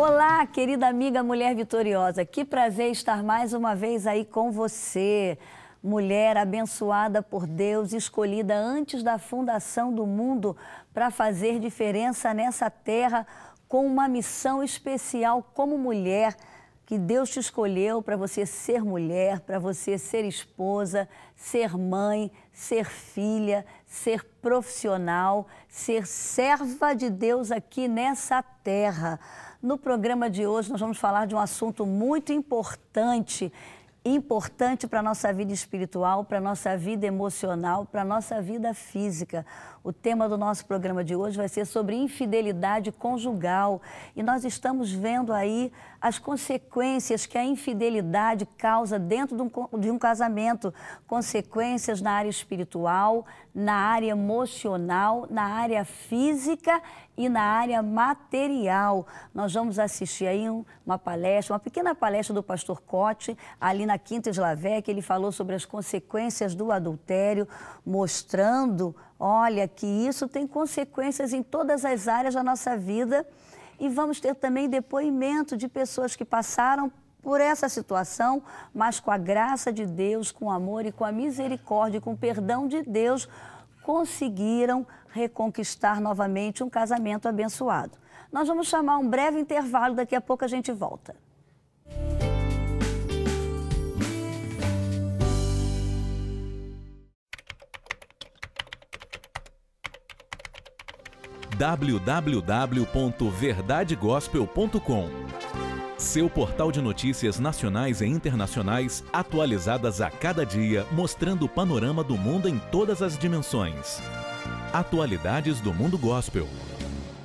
Olá, querida amiga Mulher Vitoriosa, que prazer estar mais uma vez aí com você. Mulher abençoada por Deus, escolhida antes da fundação do mundo para fazer diferença nessa terra com uma missão especial como mulher, que Deus te escolheu para você ser mulher, para você ser esposa, ser mãe, ser filha, ser profissional, ser serva de Deus aqui nessa terra. No programa de hoje nós vamos falar de um assunto muito importante para a nossa vida espiritual, para a nossa vida emocional, para a nossa vida física. O tema do nosso programa de hoje vai ser sobre infidelidade conjugal. E nós estamos vendo aí as consequências que a infidelidade causa dentro de um casamento. Consequências na área espiritual, na área emocional, na área física e na área material. Nós vamos assistir aí uma palestra, uma pequena palestra do pastor Cote, ali na Quinta Slavé, que ele falou sobre as consequências do adultério, mostrando, olha, que isso tem consequências em todas as áreas da nossa vida. E vamos ter também depoimento de pessoas que passaram por essa situação, mas com a graça de Deus, com o amor e com a misericórdia, com o perdão de Deus, conseguiram reconquistar novamente um casamento abençoado. Nós vamos chamar um breve intervalo, daqui a pouco a gente volta. www.verdadegospel.com, seu portal de notícias nacionais e internacionais atualizadas a cada dia, mostrando o panorama do mundo em todas as dimensões. Atualidades do mundo gospel,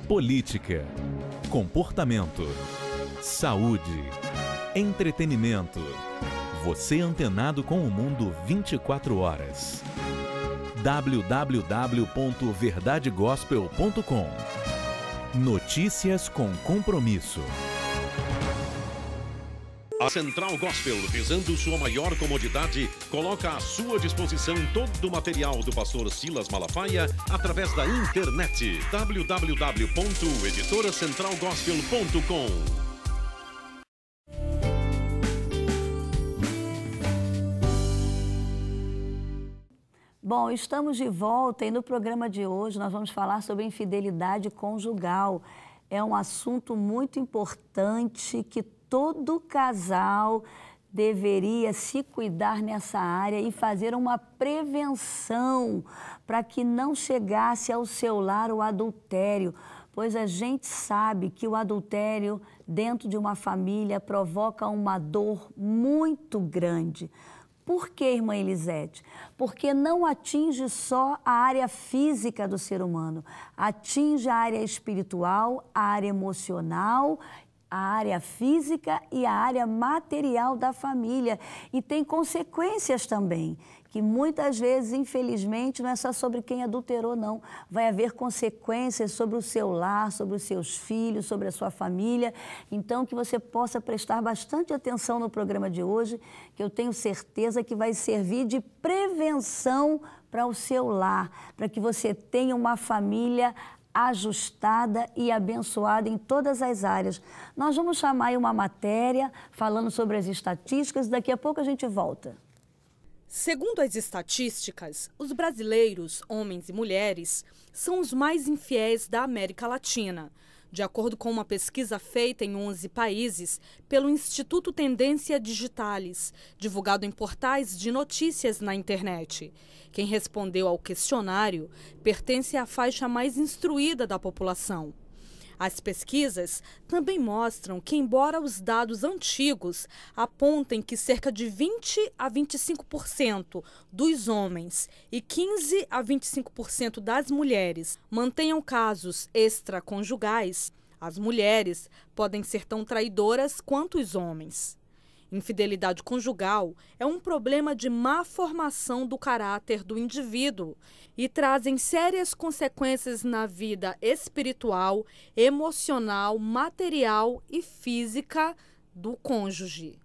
política, comportamento, saúde, entretenimento. Você antenado com o mundo 24 horas. www.verdadegospel.com. Notícias com compromisso. A Central Gospel, visando sua maior comodidade, coloca à sua disposição todo o material do pastor Silas Malafaia através da internet. www.editoracentralgospel.com. Bom, estamos de volta e no programa de hoje nós vamos falar sobre infidelidade conjugal. É um assunto muito importante que todo casal deveria se cuidar nessa área e fazer uma prevenção para que não chegasse ao seu lar o adultério, pois a gente sabe que o adultério dentro de uma família provoca uma dor muito grande. Por que, irmã Elisete? Porque não atinge só a área física do ser humano, atinge a área espiritual, a área emocional, a área física e a área material da família. E tem consequências também, que muitas vezes, infelizmente, não é só sobre quem adulterou, não. Vai haver consequências sobre o seu lar, sobre os seus filhos, sobre a sua família. Então, que você possa prestar bastante atenção no programa de hoje, que eu tenho certeza que vai servir de prevenção para o seu lar, para que você tenha uma família ajustada e abençoada em todas as áreas. Nós vamos chamar aí uma matéria falando sobre as estatísticas, daqui a pouco a gente volta. Segundo as estatísticas, os brasileiros, homens e mulheres, são os mais infiéis da América Latina, de acordo com uma pesquisa feita em 11 países pelo Instituto Tendência Digitalis, divulgado em portais de notícias na internet. Quem respondeu ao questionário pertence à faixa mais instruída da população. As pesquisas também mostram que, embora os dados antigos apontem que cerca de 20 a 25% dos homens e 15 a 25% das mulheres mantenham casos extraconjugais, as mulheres podem ser tão traidoras quanto os homens. Infidelidade conjugal é um problema de má formação do caráter do indivíduo e trazem sérias consequências na vida espiritual, emocional, material e física do cônjuge.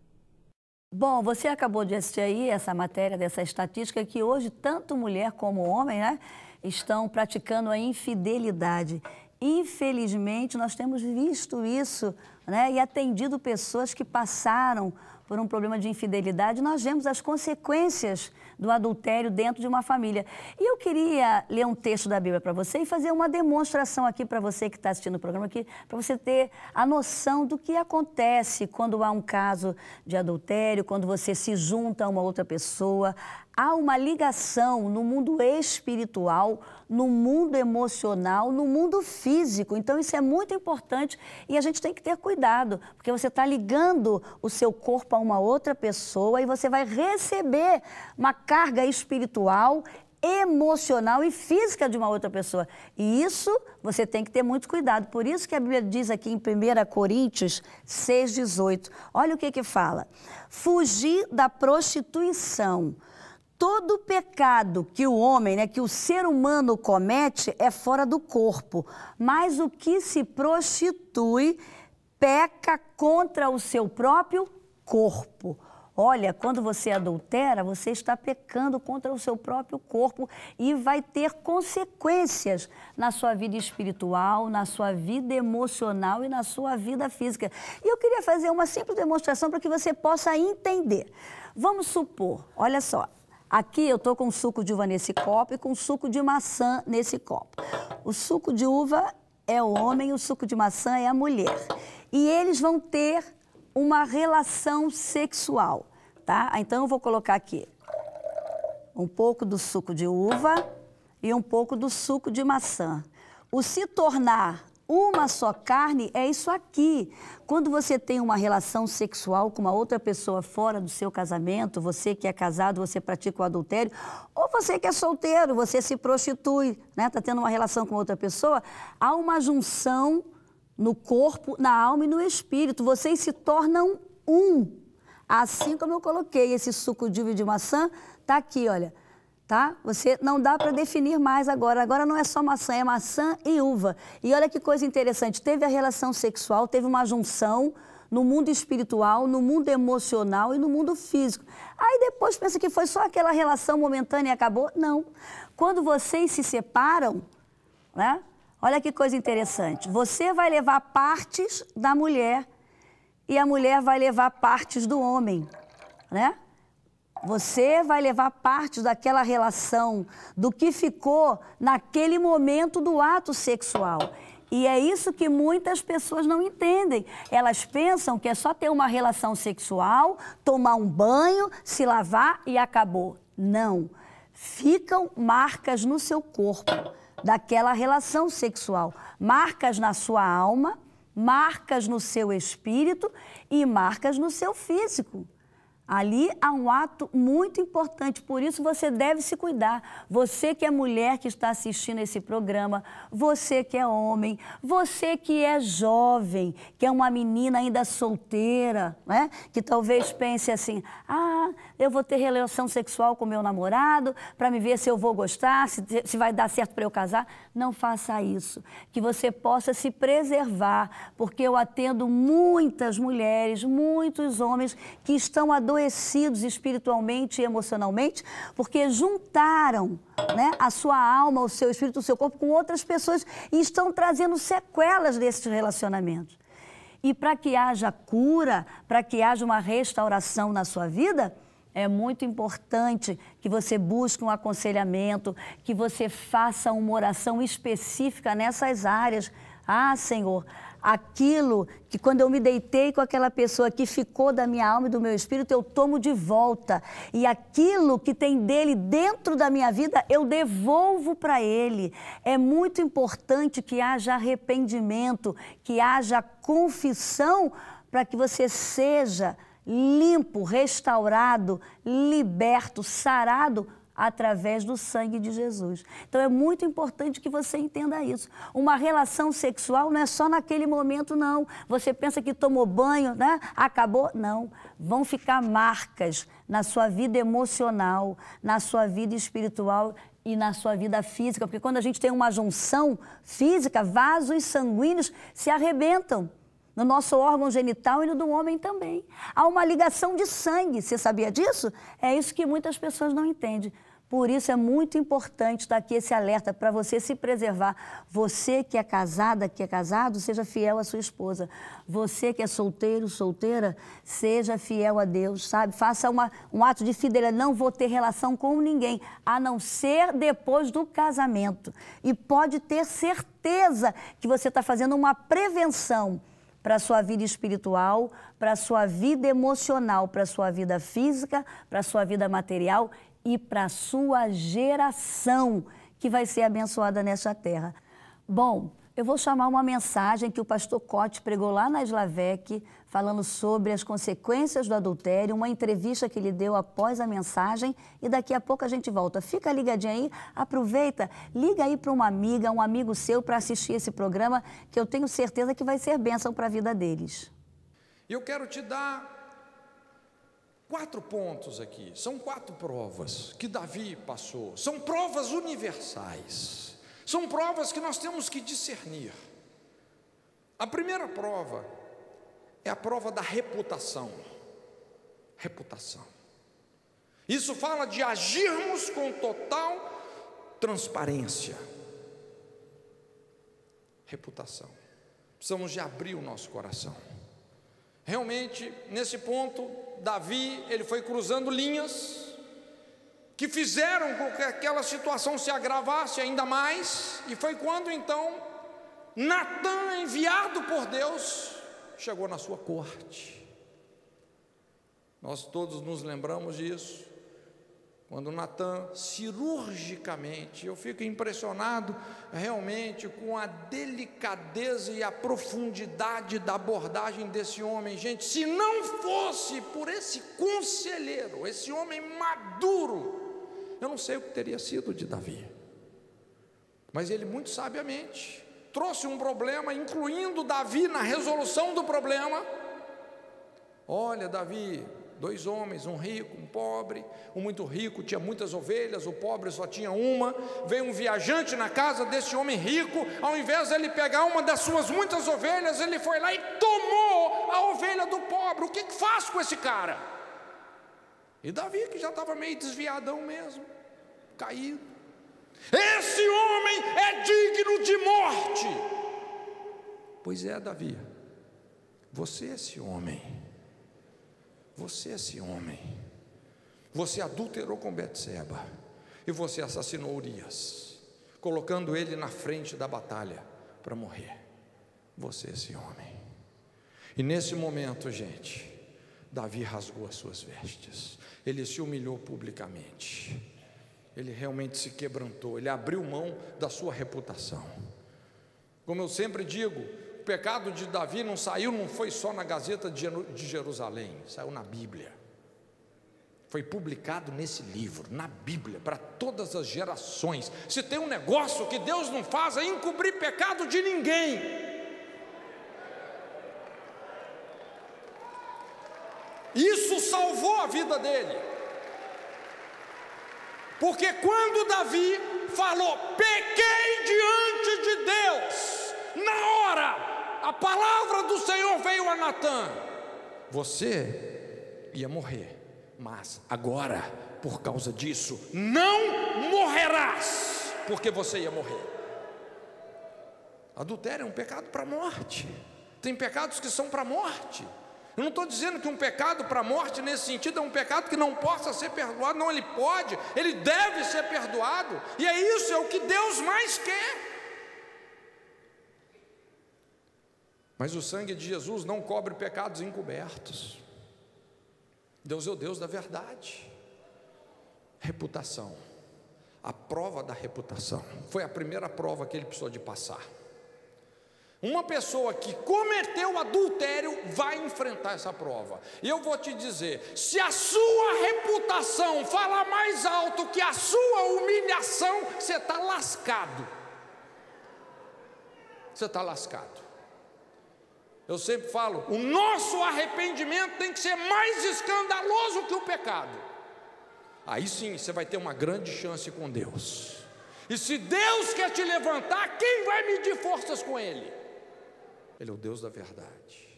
Bom, você acabou de assistir aí essa matéria dessa estatística que hoje tanto mulher como homem, né, estão praticando a infidelidade. Infelizmente, nós temos visto isso, né, e atendido pessoas que passaram por um problema de infidelidade. Nós vemos as consequências do adultério dentro de uma família. E eu queria ler um texto da Bíblia para você e fazer uma demonstração aqui para você que está assistindo o programa aqui, para você ter a noção do que acontece quando há um caso de adultério, quando você se junta a uma outra pessoa. Há uma ligação no mundo espiritual, no mundo emocional, no mundo físico. Então, isso é muito importante e a gente tem que ter cuidado, porque você está ligando o seu corpo a uma outra pessoa e você vai receber uma carga espiritual, emocional e física de uma outra pessoa. E isso você tem que ter muito cuidado. Por isso que a Bíblia diz aqui em 1 Coríntios 6,18. Olha o que fala. Fugir da prostituição. Todo pecado que o homem, né, que o ser humano comete é fora do corpo, mas o que se prostitui peca contra o seu próprio corpo. Olha, quando você adultera, você está pecando contra o seu próprio corpo e vai ter consequências na sua vida espiritual, na sua vida emocional e na sua vida física. E eu queria fazer uma simples demonstração para que você possa entender. Vamos supor, olha só. Aqui eu estou com suco de uva nesse copo e com suco de maçã nesse copo. O suco de uva é o homem, o suco de maçã é a mulher. E eles vão ter uma relação sexual, tá? Então eu vou colocar aqui um pouco do suco de uva e um pouco do suco de maçã. O se tornar uma só carne é isso aqui. Quando você tem uma relação sexual com uma outra pessoa fora do seu casamento, você que é casado, você pratica o adultério, ou você que é solteiro, você se prostitui, né? Está tendo uma relação com outra pessoa, há uma junção no corpo, na alma e no espírito. Vocês se tornam um. Assim como eu coloquei esse suco de uva e de maçã, está aqui, olha. Tá? Você não dá para definir mais agora. Agora não é só maçã, é maçã e uva. E olha que coisa interessante, teve a relação sexual, teve uma junção no mundo espiritual, no mundo emocional e no mundo físico. Aí depois pensa que foi só aquela relação momentânea e acabou? Não. Quando vocês se separam, né? Olha que coisa interessante. Você vai levar partes da mulher e a mulher vai levar partes do homem, né? Você vai levar partes daquela relação, do que ficou naquele momento do ato sexual. E é isso que muitas pessoas não entendem. Elas pensam que é só ter uma relação sexual, tomar um banho, se lavar e acabou. Não. Ficam marcas no seu corpo daquela relação sexual. Marcas na sua alma, marcas no seu espírito e marcas no seu físico. Ali há um ato muito importante, por isso você deve se cuidar. Você que é mulher que está assistindo esse programa, você que é homem, você que é jovem, que é uma menina ainda solteira, né? Que talvez pense assim, eu vou ter relação sexual com meu namorado para me ver se eu vou gostar, se vai dar certo para eu casar. Não faça isso, que você possa se preservar, porque eu atendo muitas mulheres, muitos homens que estão adoecidos espiritualmente e emocionalmente, porque juntaram, né, a sua alma, o seu espírito, o seu corpo com outras pessoas e estão trazendo sequelas desses relacionamentos. E para que haja cura, para que haja uma restauração na sua vida, é muito importante que você busque um aconselhamento, que você faça uma oração específica nessas áreas. Senhor, aquilo que quando eu me deitei com aquela pessoa que ficou da minha alma e do meu espírito, eu tomo de volta. E aquilo que tem dele dentro da minha vida, eu devolvo para ele. É muito importante que haja arrependimento, que haja confissão para que você seja limpo, restaurado, liberto, sarado através do sangue de Jesus. Então é muito importante que você entenda isso. Uma relação sexual não é só naquele momento, não. Você pensa que tomou banho, né? Acabou? Não. Vão ficar marcas na sua vida emocional, na sua vida espiritual e na sua vida física. Porque quando a gente tem uma junção física, vasos sanguíneos se arrebentam. No nosso órgão genital e no do homem também. Há uma ligação de sangue, você sabia disso? É isso que muitas pessoas não entendem. Por isso é muito importante estar aqui esse alerta para você se preservar. Você que é casada, que é casado, seja fiel à sua esposa. Você que é solteiro, solteira, seja fiel a Deus, sabe? Faça um ato de fidelidade. Não vou ter relação com ninguém, a não ser depois do casamento. E pode ter certeza que você está fazendo uma prevenção para a sua vida espiritual, para a sua vida emocional, para a sua vida física, para a sua vida material e para a sua geração, que vai ser abençoada nesta terra. Bom, eu vou chamar uma mensagem que o pastor Cote pregou lá na Slavec, falando sobre as consequências do adultério, uma entrevista que ele deu após a mensagem, e daqui a pouco a gente volta. Fica ligadinho aí, aproveita, liga aí para uma amiga, um amigo seu para assistir esse programa, que eu tenho certeza que vai ser bênção para a vida deles. Eu quero te dar 4 pontos aqui, são 4 provas que Davi passou, são provas universais, são provas que nós temos que discernir. A primeira prova é a prova da reputação. Reputação. Isso fala de agirmos com total transparência. Reputação. Precisamos de abrir o nosso coração. Realmente, nesse ponto, Davi, ele foi cruzando linhas que fizeram com que aquela situação se agravasse ainda mais, e foi quando então Natã, enviado por Deus, chegou na sua corte. Nós todos nos lembramos disso, quando Natã, cirurgicamente, eu fico impressionado realmente com a delicadeza e a profundidade da abordagem desse homem. Gente, se não fosse por esse conselheiro, esse homem maduro, eu não sei o que teria sido de Davi. Mas ele muito sabiamente trouxe um problema, incluindo Davi na resolução do problema. Olha, Davi, 2 homens, um rico, um pobre. O muito rico tinha muitas ovelhas, o pobre só tinha uma. Veio um viajante na casa desse homem rico, ao invés de ele pegar uma das suas muitas ovelhas, ele foi lá e tomou a ovelha do pobre. O que faz com esse cara? E Davi, que já estava meio desviadão mesmo, caído, esse homem é digno de morte. Pois é, Davi, você é esse homem. Você é esse homem. Você adulterou com Betseba e você assassinou Urias, colocando ele na frente da batalha para morrer. Você é esse homem. E nesse momento, gente, Davi rasgou as suas vestes. Ele se humilhou publicamente. Ele realmente se quebrantou. Ele abriu mão da sua reputação. Como eu sempre digo, o pecado de Davi não foi só na Gazeta de Jerusalém, saiu na Bíblia. Foi publicado nesse livro, na Bíblia, para todas as gerações. Se tem um negócio que Deus não faz, é encobrir pecado de ninguém. Isso salvou a vida dele. Porque quando Davi falou, pequei diante de Deus, na hora, a palavra do Senhor veio a Natã: você ia morrer, mas agora, por causa disso, não morrerás, porque você ia morrer. Adultério é um pecado para a morte. Tem pecados que são para a morte. Eu não estou dizendo que um pecado para a morte nesse sentido é um pecado que não possa ser perdoado. Não, ele pode, ele deve ser perdoado. E é isso, é o que Deus mais quer. Mas o sangue de Jesus não cobre pecados encobertos. Deus é o Deus da verdade. Reputação. A prova da reputação foi a primeira prova que ele precisou de passar. Uma pessoa que cometeu adultério vai enfrentar essa prova. E eu vou te dizer, se a sua reputação falar mais alto que a sua humilhação, você está lascado. Você está lascado. Eu sempre falo, o nosso arrependimento tem que ser mais escandaloso que o pecado. Aí sim, você vai ter uma grande chance com Deus. E se Deus quer te levantar, quem vai medir forças com Ele? Ele é o Deus da verdade.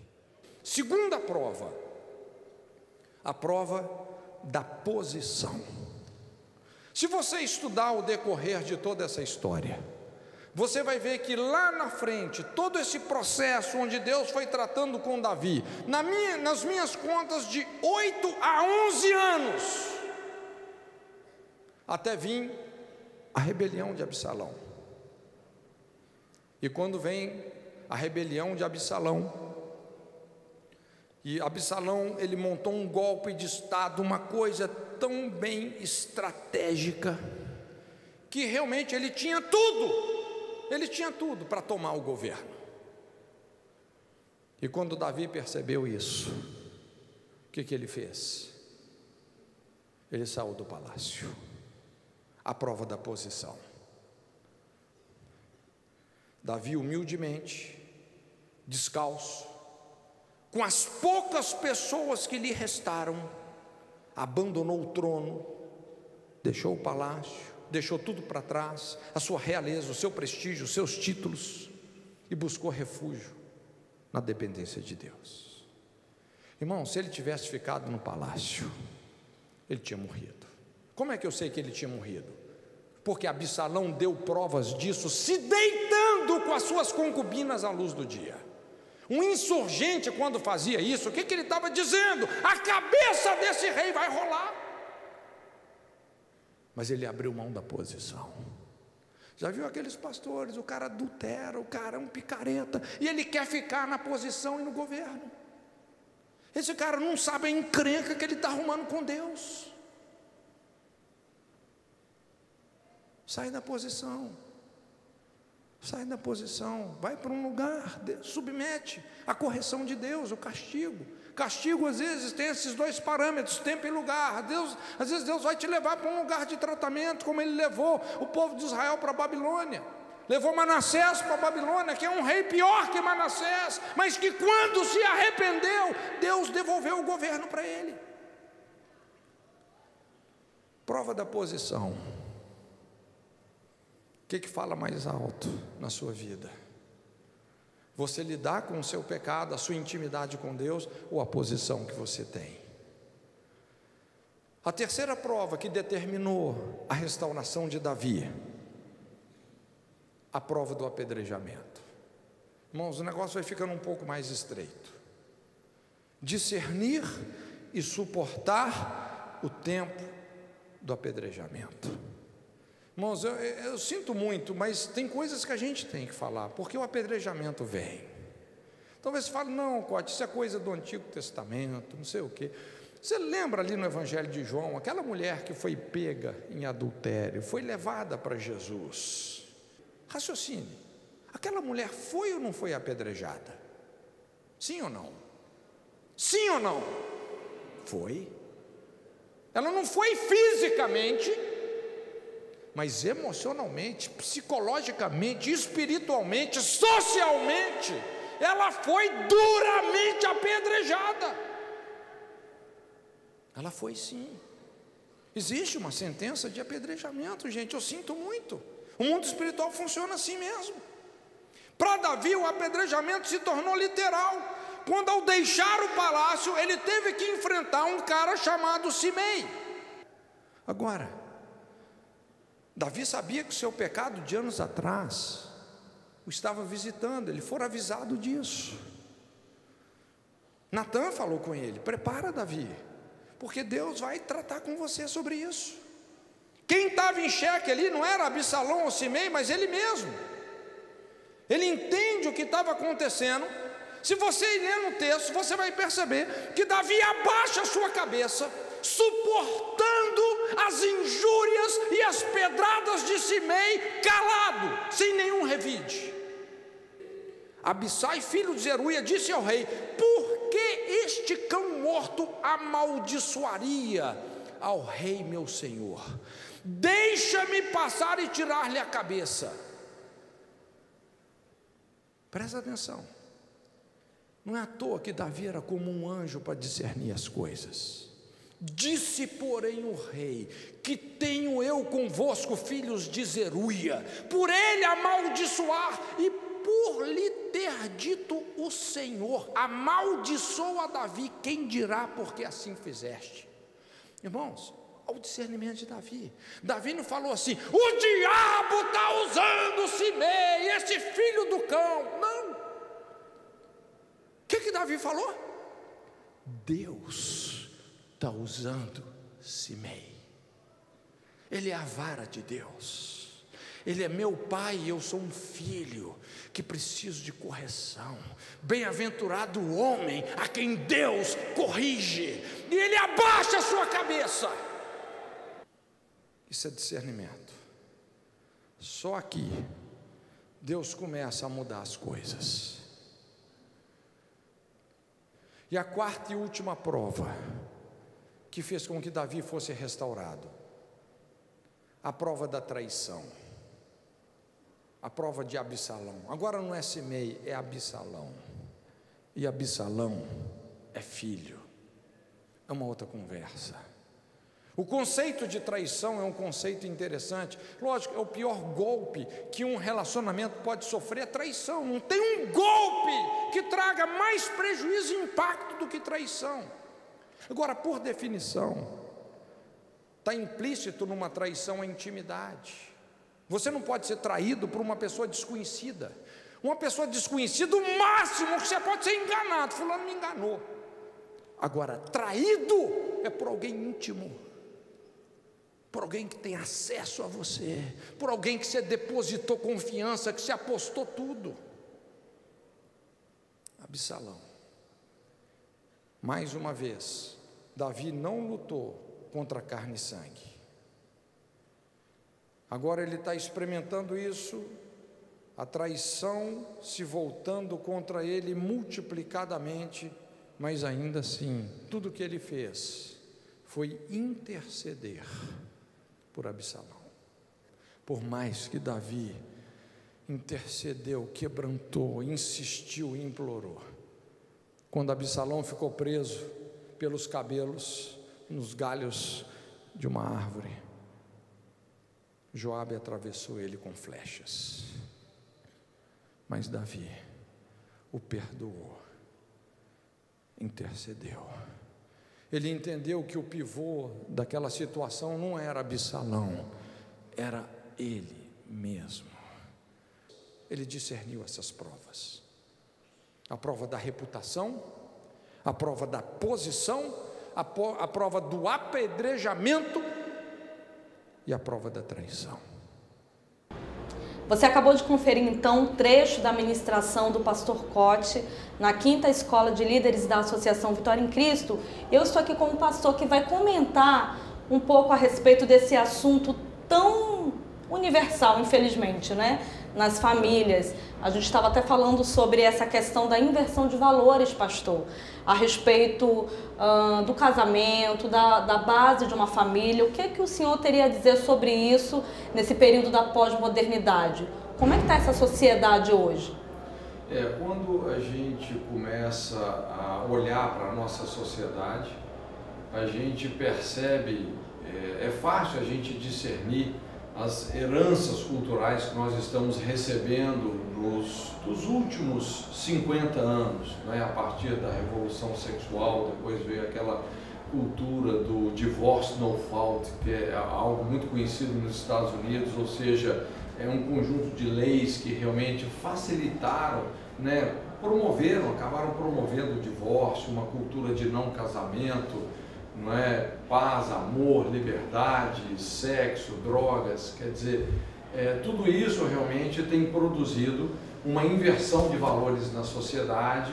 Segunda prova, a prova da posição. Se você estudar o decorrer de toda essa história, você vai ver que lá na frente, todo esse processo onde Deus foi tratando com Davi, nas minhas contas, de 8 a 11 anos, até vir a rebelião de Absalão. E quando vem a rebelião de Absalão, e Absalão, ele montou um golpe de estado, uma coisa tão bem estratégica, que realmente ele tinha tudo para tomar o governo. E quando Davi percebeu isso, o que ele fez? Ele saiu do palácio, à prova da posição. Davi, humildemente, descalço, com as poucas pessoas que lhe restaram, abandonou o trono, deixou o palácio, deixou tudo para trás, a sua realeza, o seu prestígio, os seus títulos, e buscou refúgio na dependência de Deus. Irmão, se ele tivesse ficado no palácio, ele tinha morrido. Como é que eu sei que ele tinha morrido? Porque Absalão deu provas disso, se deitando com as suas concubinas à luz do dia. Um insurgente, quando fazia isso, o que ele estava dizendo? A cabeça desse rei vai rolar. Mas ele abriu mão da posição. Já viu aqueles pastores? O cara adultera, o cara é um picareta, e ele quer ficar na posição e no governo. Esse cara não sabe a encrenca que ele está arrumando com Deus. Sai da posição. Sai da posição, vai para um lugar, submete à correção de Deus, o castigo. Castigo, às vezes, tem esses dois parâmetros, tempo e lugar. Às vezes Deus vai te levar para um lugar de tratamento, como Ele levou o povo de Israel para a Babilônia. Levou Manassés para a Babilônia, que é um rei pior que Manassés, mas que quando se arrependeu, Deus devolveu o governo para ele. Prova da posição. O que fala mais alto na sua vida? Você lidar com o seu pecado, a sua intimidade com Deus, ou a posição que você tem? A terceira prova que determinou a restauração de Davi, a prova do apedrejamento. Irmãos, o negócio vai ficando um pouco mais estreito. Discernir e suportar o tempo do apedrejamento. Irmãos, eu sinto muito, mas tem coisas que a gente tem que falar, porque o apedrejamento vem. Talvez você fale, não, Cote, isso é coisa do Antigo Testamento, não sei o quê. Você lembra ali no Evangelho de João, aquela mulher que foi pega em adultério, foi levada para Jesus. Raciocine, aquela mulher foi ou não foi apedrejada? Sim ou não? Sim ou não? Foi. Ela não foi fisicamente, mas emocionalmente, psicologicamente, espiritualmente, socialmente, ela foi duramente apedrejada. Ela foi sim. Existe uma sentença de apedrejamento, gente, eu sinto muito. O mundo espiritual funciona assim mesmo. Para Davi, o apedrejamento se tornou literal. Quando, ao deixar o palácio, ele teve que enfrentar um cara chamado Simei. Agora, Davi sabia que o seu pecado de anos atrás o estava visitando, ele fora avisado disso. Natã falou com ele, prepara Davi, porque Deus vai tratar com você sobre isso. Quem estava em xeque ali não era Absalão ou Simei, mas ele mesmo. Ele entende o que estava acontecendo. Se você ler no texto, você vai perceber que Davi abaixa a sua cabeça, suportando as injúrias e as pedradas de Simei, calado, sem nenhum revide. Abissai, filho de Zeruia, disse ao rei: por que este cão morto amaldiçoaria ao rei meu senhor? Deixa-me passar e tirar-lhe a cabeça. Presta atenção. Não é à toa que Davi era como um anjo para discernir as coisas. Disse, porém, o rei: que tenho eu convosco, filhos de Zeruia, por ele amaldiçoar, e por lhe ter dito o Senhor, amaldiçoa Davi, quem dirá porque assim fizeste? Irmãos, Olha o discernimento de Davi. Davi não falou assim: o diabo está usando Simei, esse filho do cão. Não. O que Davi falou? Deus está usando Simei. Ele é a vara de Deus. Ele é meu pai e eu sou um filho que preciso de correção. Bem-aventurado o homem a quem Deus corrige e ele abaixa a sua cabeça. Isso é discernimento. Só aqui Deus começa a mudar as coisas. E a quarta e última prova que fez com que Davi fosse restaurado, a prova da traição, a prova de Absalão. Agora não é Simei, é Absalão. E Absalão é filho. É uma outra conversa. O conceito de traição é um conceito interessante. Lógico, é o pior golpe que um relacionamento pode sofrer, é traição. Não tem um golpe que traga mais prejuízo e impacto do que traição. Agora, por definição, está implícito numa traição a intimidade. Você não pode ser traído por uma pessoa desconhecida. Uma pessoa desconhecida, o máximo que você pode ser enganado. Fulano me enganou. Agora, traído é por alguém íntimo, por alguém que tem acesso a você, por alguém que você depositou confiança, que você apostou tudo. Absalão. Mais uma vez, Davi não lutou contra carne e sangue. Agora ele está experimentando isso, a traição se voltando contra ele multiplicadamente, mas ainda assim, tudo que ele fez foi interceder por Absalão. Por mais que Davi intercedeu, quebrantou, insistiu e implorou, quando Absalão ficou preso pelos cabelos nos galhos de uma árvore, Joabe atravessou ele com flechas, mas Davi o perdoou, intercedeu. Ele entendeu que o pivô daquela situação não era Absalão, era ele mesmo. Ele discerniu essas provas: a prova da reputação, a prova da posição, a prova do apedrejamento e a prova da traição. Você acabou de conferir então um trecho da ministração do pastor Cote na 5ª Escola de Líderes da Associação Vitória em Cristo. Eu estou aqui com um pastor que vai comentar um pouco a respeito desse assunto tão universal, infelizmente, né? Nas famílias. A gente estava até falando sobre essa questão da inversão de valores, pastor, a respeito do casamento, da base de uma família. O que é que o senhor teria a dizer sobre isso nesse período da pós-modernidade? Como é que está essa sociedade hoje? Quando a gente começa a olhar para a nossa sociedade, a gente percebe, é fácil a gente discernir as heranças culturais que nós estamos recebendo dos últimos 50 anos, né? A partir da Revolução Sexual, depois veio aquela cultura do divorce no fault, que é algo muito conhecido nos Estados Unidos, ou seja, é um conjunto de leis que realmente facilitaram, né? Acabaram promovendo o divórcio, uma cultura de não casamento, não é? Paz, amor, liberdade, sexo, drogas, quer dizer, tudo isso realmente tem produzido uma inversão de valores na sociedade,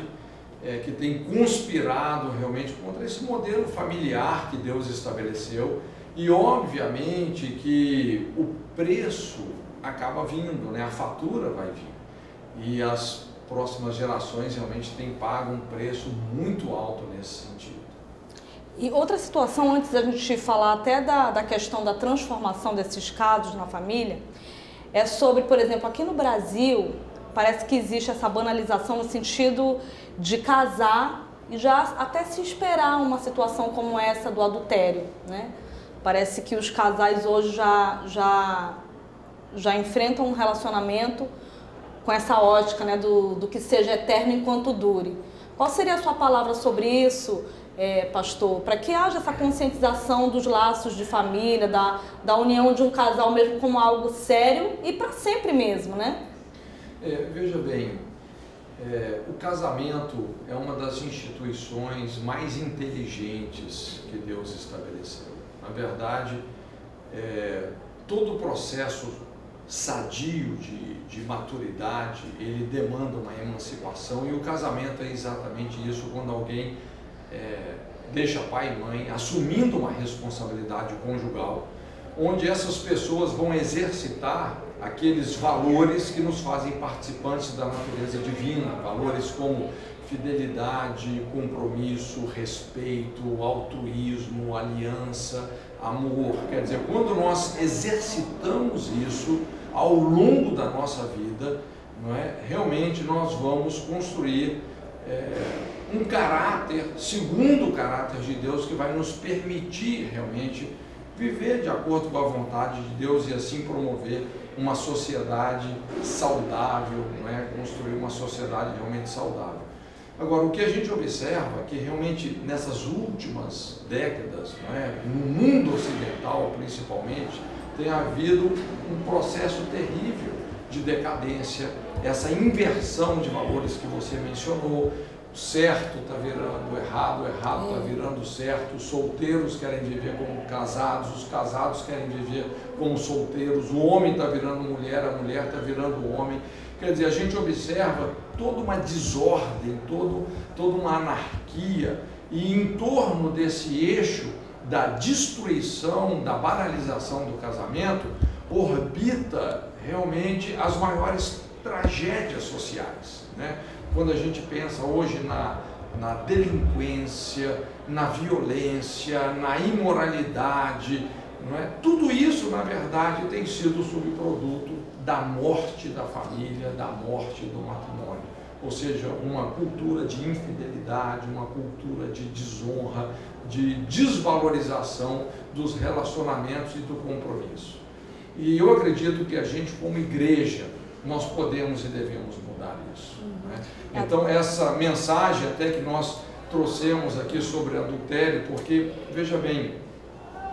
que tem conspirado realmente contra esse modelo familiar que Deus estabeleceu, e obviamente que o preço acaba vindo, né? A fatura vai vir, e as próximas gerações realmente têm pago um preço muito alto nesse sentido. E outra situação, antes da gente falar até da questão da transformação desses casos na família, é sobre, por exemplo, aqui no Brasil, parece que existe essa banalização no sentido de casar e já até se esperar uma situação como essa do adultério, né? Parece que os casais hoje já enfrentam um relacionamento com essa ótica, né, do que seja eterno enquanto dure. Qual seria a sua palavra sobre isso? pastor, para que haja essa conscientização dos laços de família, da união de um casal mesmo como algo sério e para sempre mesmo, né? Veja bem, o casamento é uma das instituições mais inteligentes que Deus estabeleceu. Na verdade, todo o processo sadio de maturidade, ele demanda uma emancipação, e o casamento é exatamente isso, quando alguém deixa pai e mãe, assumindo uma responsabilidade conjugal, onde essas pessoas vão exercitar aqueles valores que nos fazem participantes da natureza divina, valores como fidelidade, compromisso, respeito, altruísmo, aliança, amor. Quer dizer, quando nós exercitamos isso ao longo da nossa vida, não é? Realmente nós vamos construir um caráter, segundo o caráter de Deus, que vai nos permitir realmente viver de acordo com a vontade de Deus e assim promover uma sociedade saudável, não é? Construir uma sociedade realmente saudável. Agora, o que a gente observa é que realmente nessas últimas décadas, não é? No mundo ocidental principalmente, tem havido um processo terrível de decadência, essa inversão de valores que você mencionou. O certo está virando errado, o errado está virando certo, os solteiros querem viver como casados, os casados querem viver como solteiros, o homem está virando mulher, a mulher está virando homem. Quer dizer, a gente observa toda uma desordem, toda uma anarquia, e em torno desse eixo da destruição, da banalização do casamento, orbita realmente as maiores tragédias sociais, né? Quando a gente pensa hoje na delinquência, na violência, na imoralidade, não é? Tudo isso, na verdade, tem sido subproduto da morte da família, da morte do matrimônio. Ou seja, uma cultura de infidelidade, uma cultura de desonra, de desvalorização dos relacionamentos e do compromisso. E eu acredito que a gente, como igreja, nós podemos e devemos mudar isso. Né? Então, essa mensagem até que nós trouxemos aqui sobre adultério, porque, veja bem,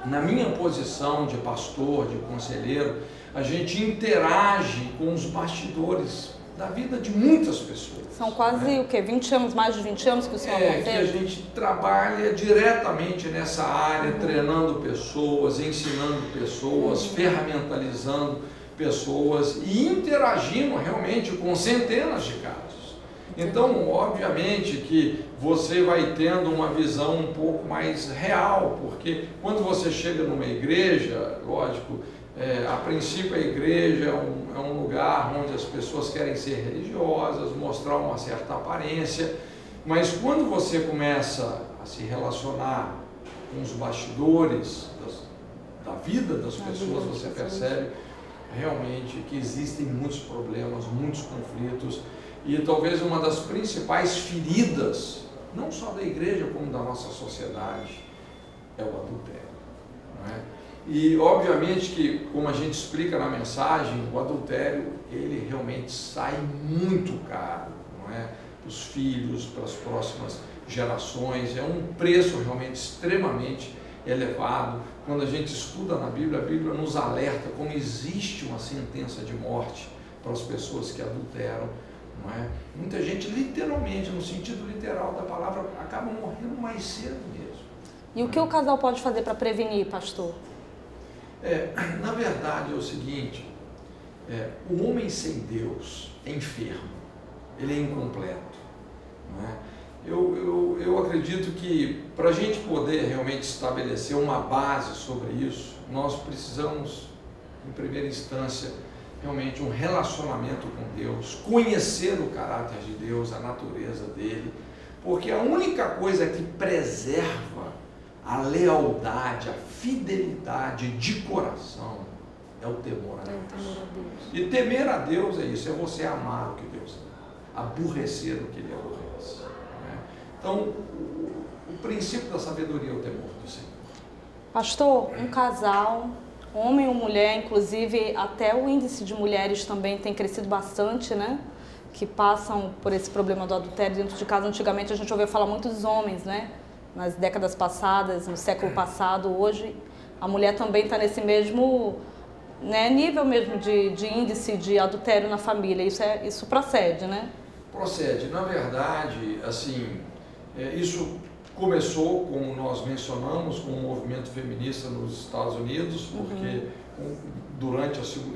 na minha posição de pastor, de conselheiro, a gente interage com os bastidores da vida de muitas pessoas. São quase, né? O quê? 20 anos, mais de 20 anos que o senhor que a gente trabalha diretamente nessa área, treinando pessoas, ensinando pessoas, ferramentalizando pessoas e interagindo realmente com centenas de casos. Então, obviamente que você vai tendo uma visão um pouco mais real, porque quando você chega numa igreja, lógico, a princípio a igreja é um lugar onde as pessoas querem ser religiosas, mostrar uma certa aparência, mas quando você começa a se relacionar com os bastidores da vida das pessoas, você percebe realmente que existem muitos problemas, muitos conflitos, e talvez uma das principais feridas, não só da igreja como da nossa sociedade, é o adultério, não é? E obviamente que, como a gente explica na mensagem, o adultério, ele realmente sai muito caro, não é? Para os filhos, para as próximas gerações, é um preço realmente extremamente elevado. Quando a gente estuda na Bíblia, a Bíblia nos alerta como existe uma sentença de morte para as pessoas que adulteram, não é? Muita gente, literalmente, no sentido literal da palavra, acaba morrendo mais cedo mesmo. E o que o casal pode fazer para prevenir, pastor? Na verdade é o seguinte, o homem sem Deus é enfermo, ele é incompleto, não é? Eu acredito que para a gente poder realmente estabelecer uma base sobre isso, nós precisamos, em primeira instância, realmente um relacionamento com Deus, conhecer o caráter de Deus, a natureza dele, porque a única coisa que preserva a lealdade, a fidelidade de coração é o temor a Deus. E temer a Deus é isso, é você amar o que Deus ama, aborrecer o que Ele aborrece. Né? Então, o princípio da sabedoria é o temor do Senhor. Pastor, um casal, homem ou mulher, inclusive até o índice de mulheres também tem crescido bastante, né? Que passam por esse problema do adultério dentro de casa. Antigamente a gente ouvia falar muito dos homens, né? nas décadas passadas, no século passado, hoje a mulher também está nesse mesmo, né, nível mesmo de índice de adultério na família. Isso procede, né? Procede. Na verdade, assim, isso começou, como nós mencionamos, com o movimento feminista nos Estados Unidos, porque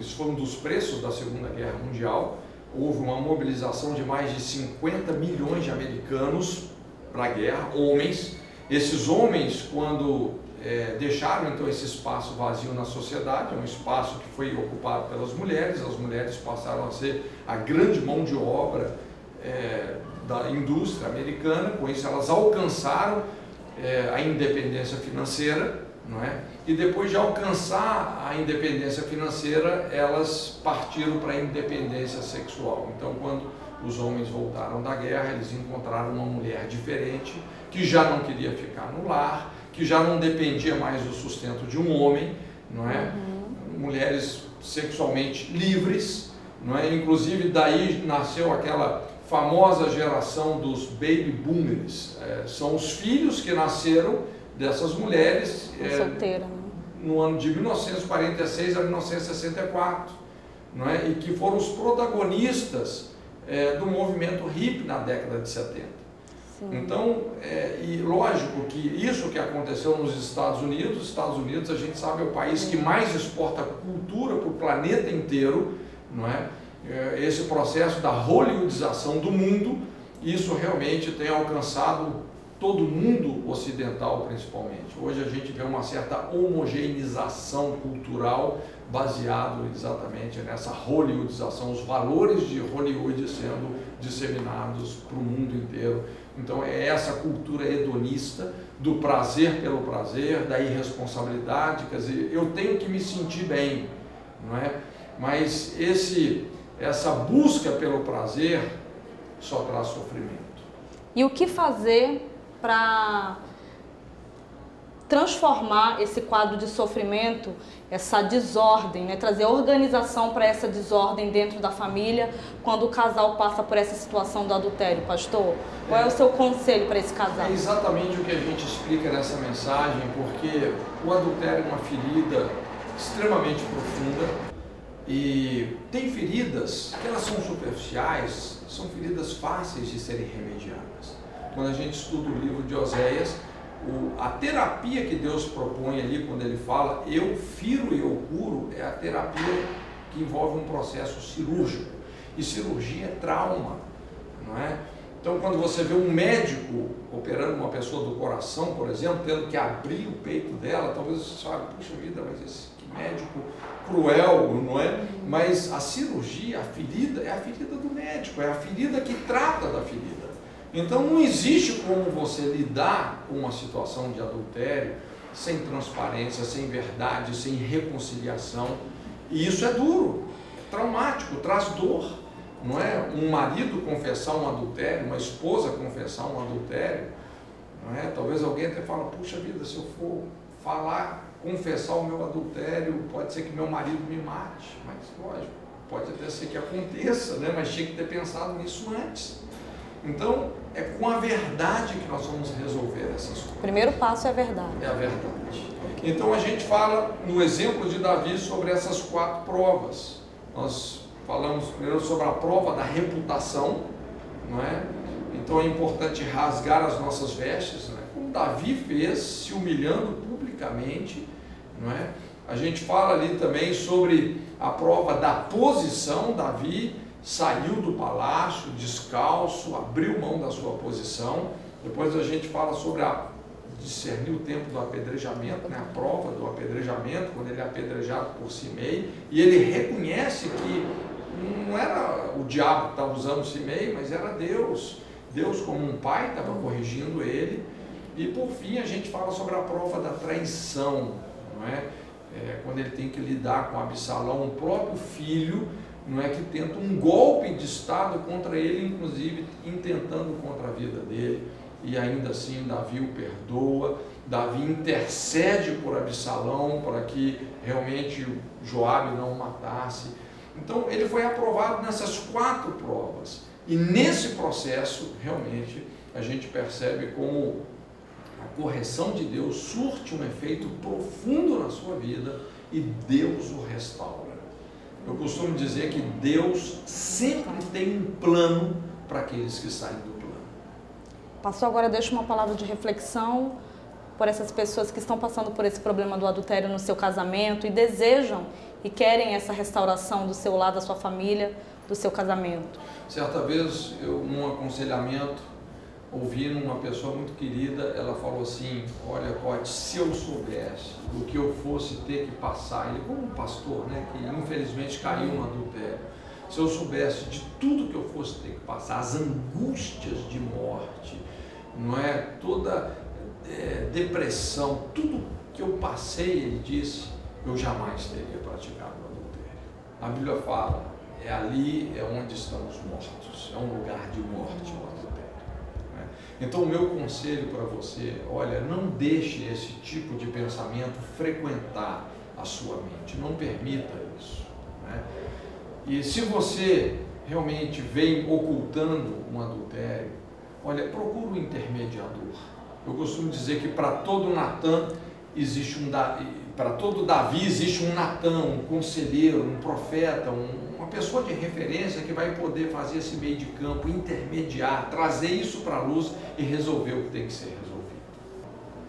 isso foi um dos preços da Segunda Guerra Mundial. Houve uma mobilização de mais de 50 milhões de americanos para a guerra, homens. Esses homens, quando deixaram então esse espaço vazio na sociedade, um espaço que foi ocupado pelas mulheres, as mulheres passaram a ser a grande mão de obra da indústria americana. Com isso elas alcançaram a independência financeira, não é? E depois de alcançar a independência financeira, elas partiram para a independência sexual. Então, quando os homens voltaram da guerra, eles encontraram uma mulher diferente, que já não queria ficar no lar, que já não dependia mais do sustento de um homem, não é? Mulheres sexualmente livres, não é? Inclusive daí nasceu aquela famosa geração dos baby boomers. São os filhos que nasceram dessas mulheres solteira, né? No ano de 1946 a 1964, não é? E que foram os protagonistas do movimento hippie na década de 70. Sim. Então, e lógico que isso que aconteceu nos Estados Unidos a gente sabe é o país que mais exporta cultura para o planeta inteiro, não é? Esse processo da hollywoodização do mundo, isso realmente tem alcançado todo mundo ocidental principalmente. Hoje a gente vê uma certa homogeneização cultural baseado exatamente nessa hollywoodização, os valores de Hollywood sendo disseminados para o mundo inteiro. Então é essa cultura hedonista do prazer pelo prazer, da irresponsabilidade, quer dizer, eu tenho que me sentir bem, não é? Mas essa busca pelo prazer só traz sofrimento. E o que fazer para transformar esse quadro de sofrimento, essa desordem, né? Trazer organização para essa desordem dentro da família quando o casal passa por essa situação do adultério, pastor? Qual é o seu conselho para esse casal? É exatamente o que a gente explica nessa mensagem, porque o adultério é uma ferida extremamente profunda e tem feridas que elas são superficiais, são feridas fáceis de serem remediadas. Quando a gente estuda o livro de Oséias, a terapia que Deus propõe ali, quando ele fala eu firo e eu curo, é a terapia que envolve um processo cirúrgico. E cirurgia é trauma, não é? Então, quando você vê um médico operando uma pessoa do coração, por exemplo, tendo que abrir o peito dela, talvez você fale, puxa vida, mas que médico cruel, não é? Mas a cirurgia, a ferida, é a ferida do médico, é a ferida que trata da ferida. Então não existe como você lidar com uma situação de adultério sem transparência, sem verdade, sem reconciliação. E isso é duro, é traumático, traz dor. Não é? Um marido confessar um adultério, uma esposa confessar um adultério, não é? Talvez alguém até fale, puxa vida, se eu for confessar o meu adultério, pode ser que meu marido me mate. Mas lógico, pode até ser que aconteça, né? Mas tinha que ter pensado nisso antes. Então, é com a verdade que nós vamos resolver essas coisas. O primeiro passo é a verdade. É a verdade. Então, a gente fala, no exemplo de Davi, sobre essas 4 provas. Nós falamos primeiro sobre a prova da reputação, não é? Então, é importante rasgar as nossas vestes, não é? Como Davi fez, se humilhando publicamente, não é? A gente fala ali também sobre a prova da posição. Davi saiu do palácio descalço, abriu mão da sua posição. Depois a gente fala sobre discernir o tempo do apedrejamento, né? A prova do apedrejamento, quando ele é apedrejado por Simei, e ele reconhece que não era o diabo que estava usando Simei, mas era Deus. Deus, como um pai, estava corrigindo ele. E por fim a gente fala sobre a prova da traição, não é? Quando ele tem que lidar com Absalão, o próprio filho, não é, que tenta um golpe de Estado contra ele, inclusive intentando contra a vida dele, e ainda assim Davi o perdoa. Davi intercede por Absalão para que realmente Joabe não o matasse. Então ele foi aprovado nessas 4 provas, e nesse processo realmente a gente percebe como a correção de Deus surte um efeito profundo na sua vida e Deus o restaura. Eu costumo dizer que Deus sempre tem um plano para aqueles que saem do plano. Pastor, agora deixa uma palavra de reflexão por essas pessoas que estão passando por esse problema do adultério no seu casamento e desejam e querem essa restauração do seu lado, da sua família, do seu casamento. Certa vez, num aconselhamento, ouvindo uma pessoa muito querida, ela falou assim: olha, Cote, se eu soubesse o que eu fosse ter que passar, ele como um pastor, né, que infelizmente caiu no adultério, se eu soubesse de tudo que eu fosse ter que passar, as angústias de morte, não é, toda depressão, tudo que eu passei, ele disse, eu jamais teria praticado o adultério. A Bíblia fala, ali é onde estão os mortos, é um lugar de morte o adultério. Né? Então o meu conselho para você, olha, não deixe esse tipo de pensamento frequentar a sua mente, não permita isso. Né? E se você realmente vem ocultando um adultério, olha, procura um intermediador. Eu costumo dizer que para todo Natan existe para todo Davi existe um Natan, um conselheiro, um profeta, uma pessoa de referência que vai poder fazer esse meio de campo, intermediar, trazer isso para a luz e resolver o que tem que ser resolvido.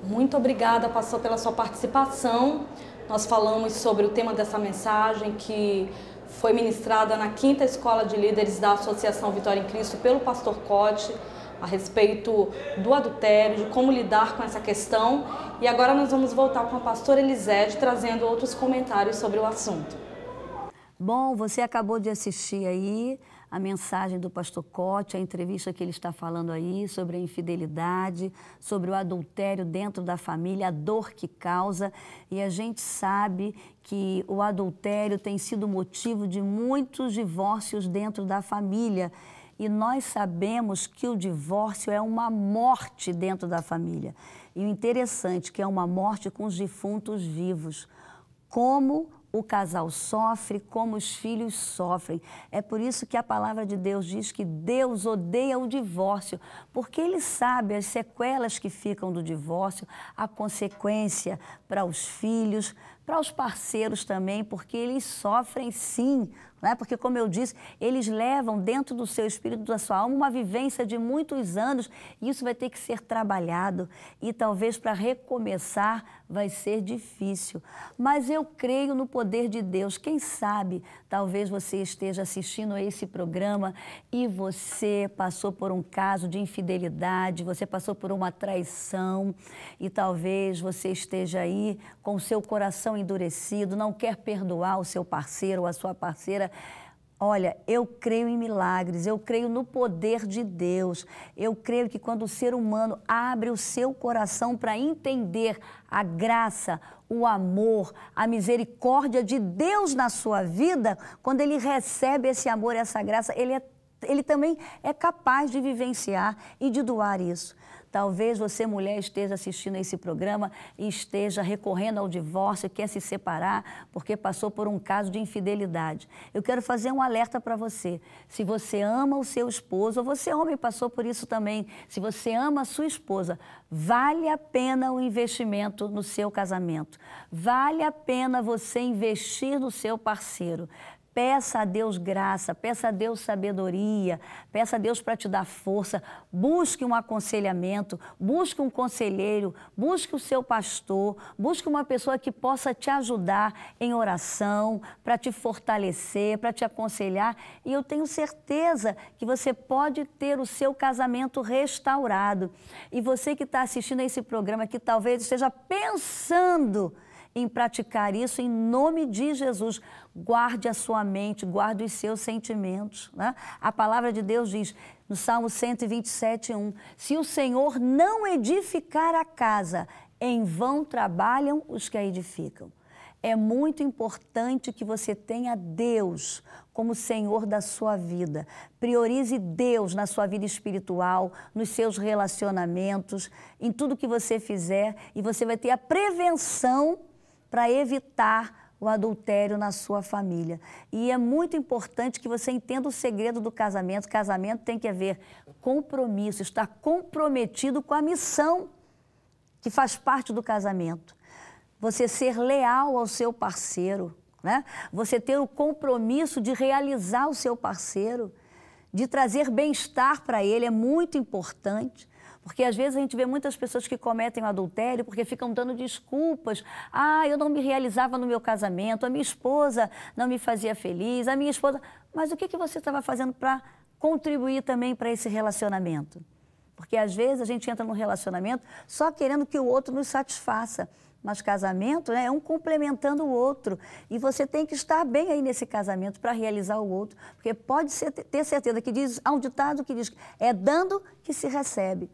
Muito obrigada, pastor, pela sua participação. Nós falamos sobre o tema dessa mensagem que foi ministrada na 5ª Escola de Líderes da Associação Vitória em Cristo pelo pastor Cote, a respeito do adultério, de como lidar com essa questão. E agora nós vamos voltar com a pastora Elisete, trazendo outros comentários sobre o assunto. Bom, você acabou de assistir aí a mensagem do pastor Cote, a entrevista que ele está falando aí sobre a infidelidade, sobre o adultério dentro da família, a dor que causa. E a gente sabe que o adultério tem sido motivo de muitos divórcios dentro da família. E nós sabemos que o divórcio é uma morte dentro da família. E o interessante é que é uma morte com os defuntos vivos. Como o casal sofre, como os filhos sofrem. É por isso que a palavra de Deus diz que Deus odeia o divórcio, porque Ele sabe as sequelas que ficam do divórcio, a consequência para os filhos, para os parceiros também, porque eles sofrem sim, né? Porque, como eu disse, eles levam dentro do seu espírito, da sua alma, uma vivência de muitos anos e isso vai ter que ser trabalhado e talvez para recomeçar vai ser difícil. Mas eu creio no poder de Deus. Quem sabe, talvez você esteja assistindo a esse programa e você passou por um caso de infidelidade, você passou por uma traição e talvez você esteja aí com o seu coração endurecido, não quer perdoar o seu parceiro ou a sua parceira. Olha, eu creio em milagres, eu creio no poder de Deus. Eu creio que quando o ser humano abre o seu coração para entender a graça, o amor, a misericórdia de Deus na sua vida, quando ele recebe esse amor, essa graça, ele também é capaz de vivenciar e de doar isso. Talvez você, mulher, esteja assistindo a esse programa e esteja recorrendo ao divórcio, quer se separar porque passou por um caso de infidelidade. Eu quero fazer um alerta para você. Se você ama o seu esposo, ou você, homem, passou por isso também, se você ama a sua esposa, vale a pena o investimento no seu casamento. Vale a pena você investir no seu parceiro. Peça a Deus graça, peça a Deus sabedoria, peça a Deus para te dar força, busque um aconselhamento, busque um conselheiro, busque o seu pastor, busque uma pessoa que possa te ajudar em oração, para te fortalecer, para te aconselhar. E eu tenho certeza que você pode ter o seu casamento restaurado. E você que está assistindo a esse programa, que talvez esteja pensando em praticar isso, em nome de Jesus, guarde a sua mente, guarde os seus sentimentos. Né? A palavra de Deus diz, no Salmo 127:1, se o Senhor não edificar a casa, em vão trabalham os que a edificam. É muito importante que você tenha Deus como Senhor da sua vida. Priorize Deus na sua vida espiritual, nos seus relacionamentos, em tudo que você fizer, e você vai ter a prevenção para evitar o adultério na sua família. E é muito importante que você entenda o segredo do casamento. Casamento tem que haver compromisso, estar comprometido com a missão que faz parte do casamento. Você ser leal ao seu parceiro, né? Você ter o compromisso de realizar o seu parceiro, de trazer bem-estar para ele, é muito importante. Porque às vezes a gente vê muitas pessoas que cometem o adultério porque ficam dando desculpas. Ah, eu não me realizava no meu casamento, a minha esposa não me fazia feliz, a minha esposa... Mas o que você estava fazendo para contribuir também para esse relacionamento? Porque às vezes a gente entra num relacionamento só querendo que o outro nos satisfaça. Mas casamento, né, é um complementando o outro. E você tem que estar bem aí nesse casamento para realizar o outro. Porque pode ter certeza que há um ditado que diz que é dando que se recebe.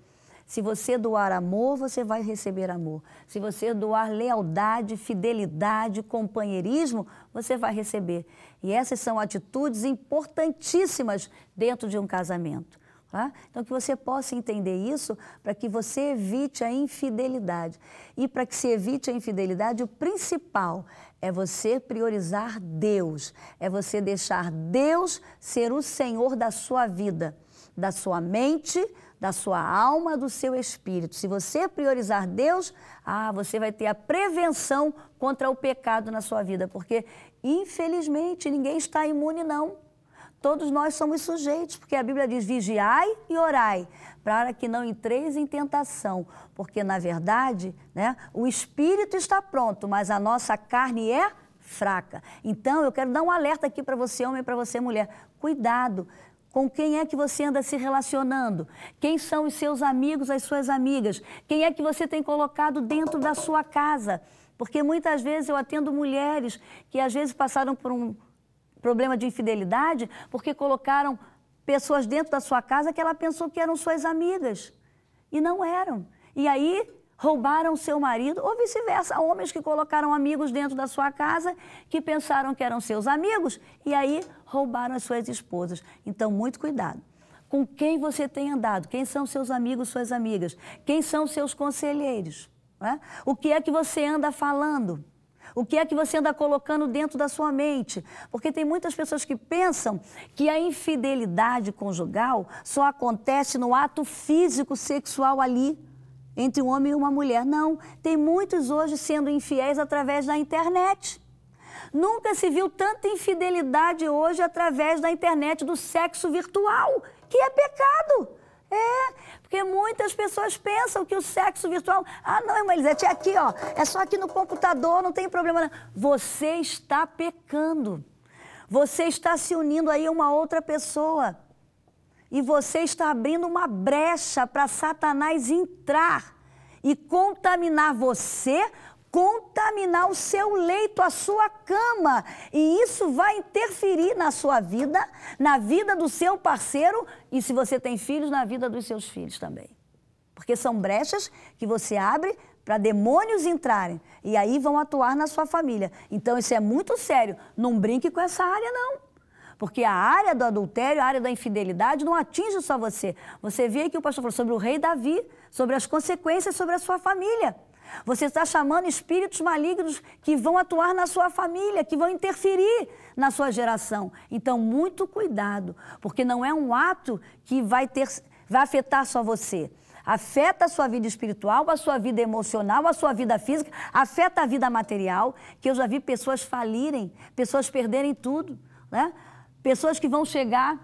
Se você doar amor, você vai receber amor. Se você doar lealdade, fidelidade, companheirismo, você vai receber. E essas são atitudes importantíssimas dentro de um casamento. Tá? Então, que você possa entender isso para que você evite a infidelidade. E para que se evite a infidelidade, o principal é você priorizar Deus. É você deixar Deus ser o Senhor da sua vida, da sua mente, da sua alma, do seu espírito. Se você priorizar Deus, você vai ter a prevenção contra o pecado na sua vida, porque, infelizmente, ninguém está imune, não. Todos nós somos sujeitos, porque a Bíblia diz, vigiai e orai, para que não entreis em tentação, porque, na verdade, né, o espírito está pronto, mas a nossa carne é fraca. Então, eu quero dar um alerta aqui para você, homem, e para você, mulher. Cuidado. Com quem é que você anda se relacionando? Quem são os seus amigos, as suas amigas? Quem é que você tem colocado dentro da sua casa? Porque muitas vezes eu atendo mulheres que às vezes passaram por um problema de infidelidade porque colocaram pessoas dentro da sua casa que ela pensou que eram suas amigas. E não eram. E aí roubaram seu marido, ou vice-versa, homens que colocaram amigos dentro da sua casa, que pensaram que eram seus amigos, e aí roubaram as suas esposas. Então, muito cuidado. Com quem você tem andado? Quem são seus amigos, suas amigas? Quem são seus conselheiros? Né? O que é que você anda falando? O que é que você anda colocando dentro da sua mente? Porque tem muitas pessoas que pensam que a infidelidade conjugal só acontece no ato físico sexual ali, entre um homem e uma mulher. Não, tem muitos hoje sendo infiéis através da internet. Nunca se viu tanta infidelidade hoje através da internet, do sexo virtual, que é pecado. Porque muitas pessoas pensam que o sexo virtual... não, irmã Elisete, é aqui, ó, é só aqui no computador, não tem problema não. Você está pecando. Você está se unindo aí a uma outra pessoa. E você está abrindo uma brecha para Satanás entrar e contaminar você, contaminar o seu leito, a sua cama. E isso vai interferir na sua vida, na vida do seu parceiro e, se você tem filhos, na vida dos seus filhos também. Porque são brechas que você abre para demônios entrarem e aí vão atuar na sua família. Então, isso é muito sério. Não brinque com essa área, não. Porque a área do adultério, a área da infidelidade não atinge só você. Você vê que o pastor falou sobre o rei Davi, sobre as consequências sobre a sua família. Você está chamando espíritos malignos que vão atuar na sua família, que vão interferir na sua geração. Então, muito cuidado, porque não é um ato que vai afetar só você. Afeta a sua vida espiritual, a sua vida emocional, a sua vida física, afeta a vida material, que eu já vi pessoas falirem, pessoas perderem tudo, né? Pessoas que vão chegar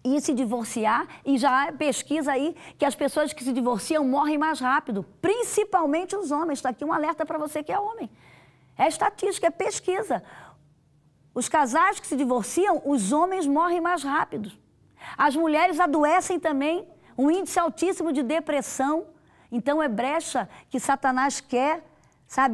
e se divorciar, e já pesquisa aí que as pessoas que se divorciam morrem mais rápido, principalmente os homens. Está aqui um alerta para você que é homem. É estatística, é pesquisa. Os casais que se divorciam, os homens morrem mais rápido. As mulheres adoecem também, um índice altíssimo de depressão. Então é brecha que Satanás quer,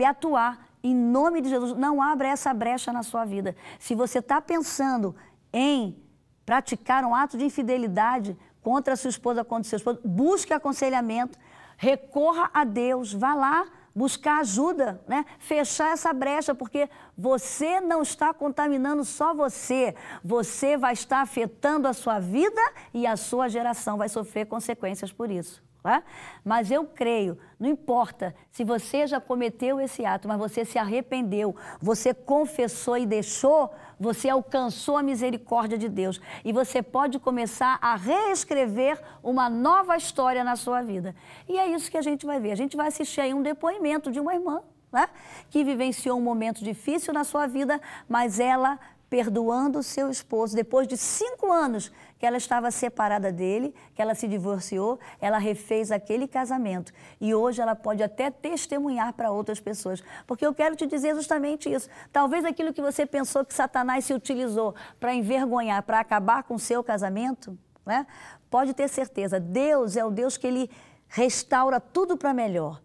atuar. Em nome de Jesus, não abra essa brecha na sua vida. Se você está pensando em praticar um ato de infidelidade contra a sua esposa, contra o seu esposo, busque aconselhamento, recorra a Deus, vá lá buscar ajuda, né? Fechar essa brecha, porque você não está contaminando só você, você vai estar afetando a sua vida e a sua geração vai sofrer consequências por isso. Tá? Mas eu creio, não importa se você já cometeu esse ato, mas você se arrependeu, você confessou e deixou, você alcançou a misericórdia de Deus e você pode começar a reescrever uma nova história na sua vida. E é isso que a gente vai ver. A gente vai assistir aí um depoimento de uma irmã, né, que vivenciou um momento difícil na sua vida, mas ela perdoando o seu esposo, depois de 5 anos que ela estava separada dele, que ela se divorciou, ela refez aquele casamento. E hoje ela pode até testemunhar para outras pessoas. Porque eu quero te dizer justamente isso. Talvez aquilo que você pensou que Satanás se utilizou para envergonhar, para acabar com o seu casamento, né? Pode ter certeza, Deus é o Deus que Ele restaura tudo para melhor.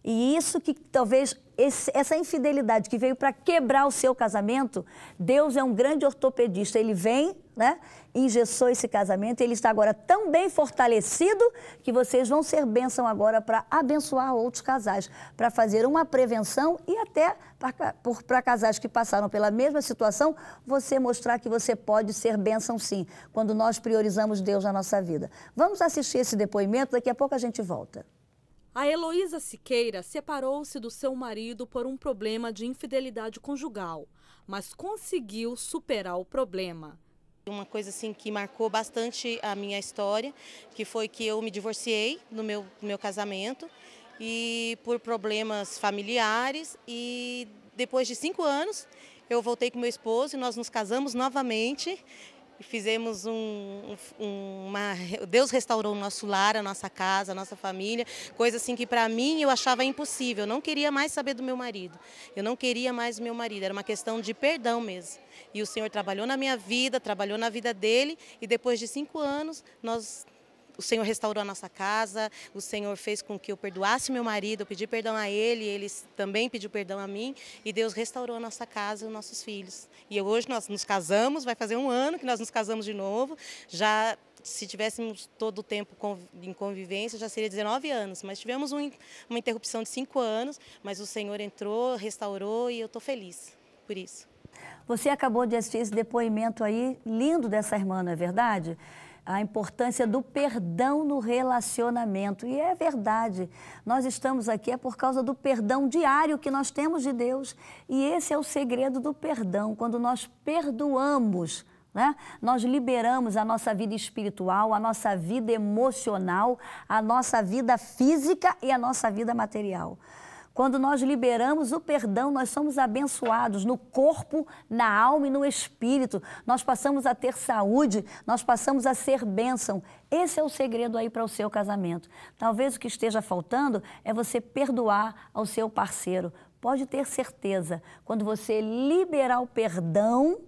E isso que talvez, essa infidelidade que veio para quebrar o seu casamento, Deus é um grande ortopedista. Ele vem, né, engessou esse casamento, ele está agora tão bem fortalecido que vocês vão ser bênção agora para abençoar outros casais, para fazer uma prevenção e até para casais que passaram pela mesma situação, você mostrar que você pode ser bênção sim, quando nós priorizamos Deus na nossa vida. Vamos assistir esse depoimento, daqui a pouco a gente volta. A Heloísa Siqueira separou-se do seu marido por um problema de infidelidade conjugal, mas conseguiu superar o problema. Uma coisa assim que marcou bastante a minha história, que foi que eu me divorciei no meu casamento e por problemas familiares, e depois de 5 anos eu voltei com meu esposo e nós nos casamos novamente. Fizemos Deus restaurou o nosso lar, a nossa casa, a nossa família, coisa assim que para mim eu achava impossível. Eu não queria mais saber do meu marido, eu não queria mais o meu marido, era uma questão de perdão mesmo. E o Senhor trabalhou na minha vida, trabalhou na vida dele, e depois de 5 anos o Senhor restaurou a nossa casa, o Senhor fez com que eu perdoasse meu marido, eu pedi perdão a ele também pediu perdão a mim, e Deus restaurou a nossa casa e os nossos filhos. E hoje nós nos casamos, vai fazer 1 ano que nós nos casamos de novo, já se tivéssemos todo o tempo em convivência, já seria 19 anos, mas tivemos uma interrupção de 5 anos, mas o Senhor entrou, restaurou e eu estou feliz por isso. Você acabou de assistir esse depoimento aí, lindo dessa irmã, não é verdade? A importância do perdão no relacionamento. E é verdade, nós estamos aqui por causa do perdão diário que nós temos de Deus. E esse é o segredo do perdão. Quando nós perdoamos, né, nós liberamos a nossa vida espiritual, a nossa vida emocional, a nossa vida física e a nossa vida material. Quando nós liberamos o perdão, nós somos abençoados no corpo, na alma e no espírito. Nós passamos a ter saúde, nós passamos a ser bênção. Esse é o segredo aí para o seu casamento. Talvez o que esteja faltando é você perdoar ao seu parceiro. Pode ter certeza, quando você liberar o perdão,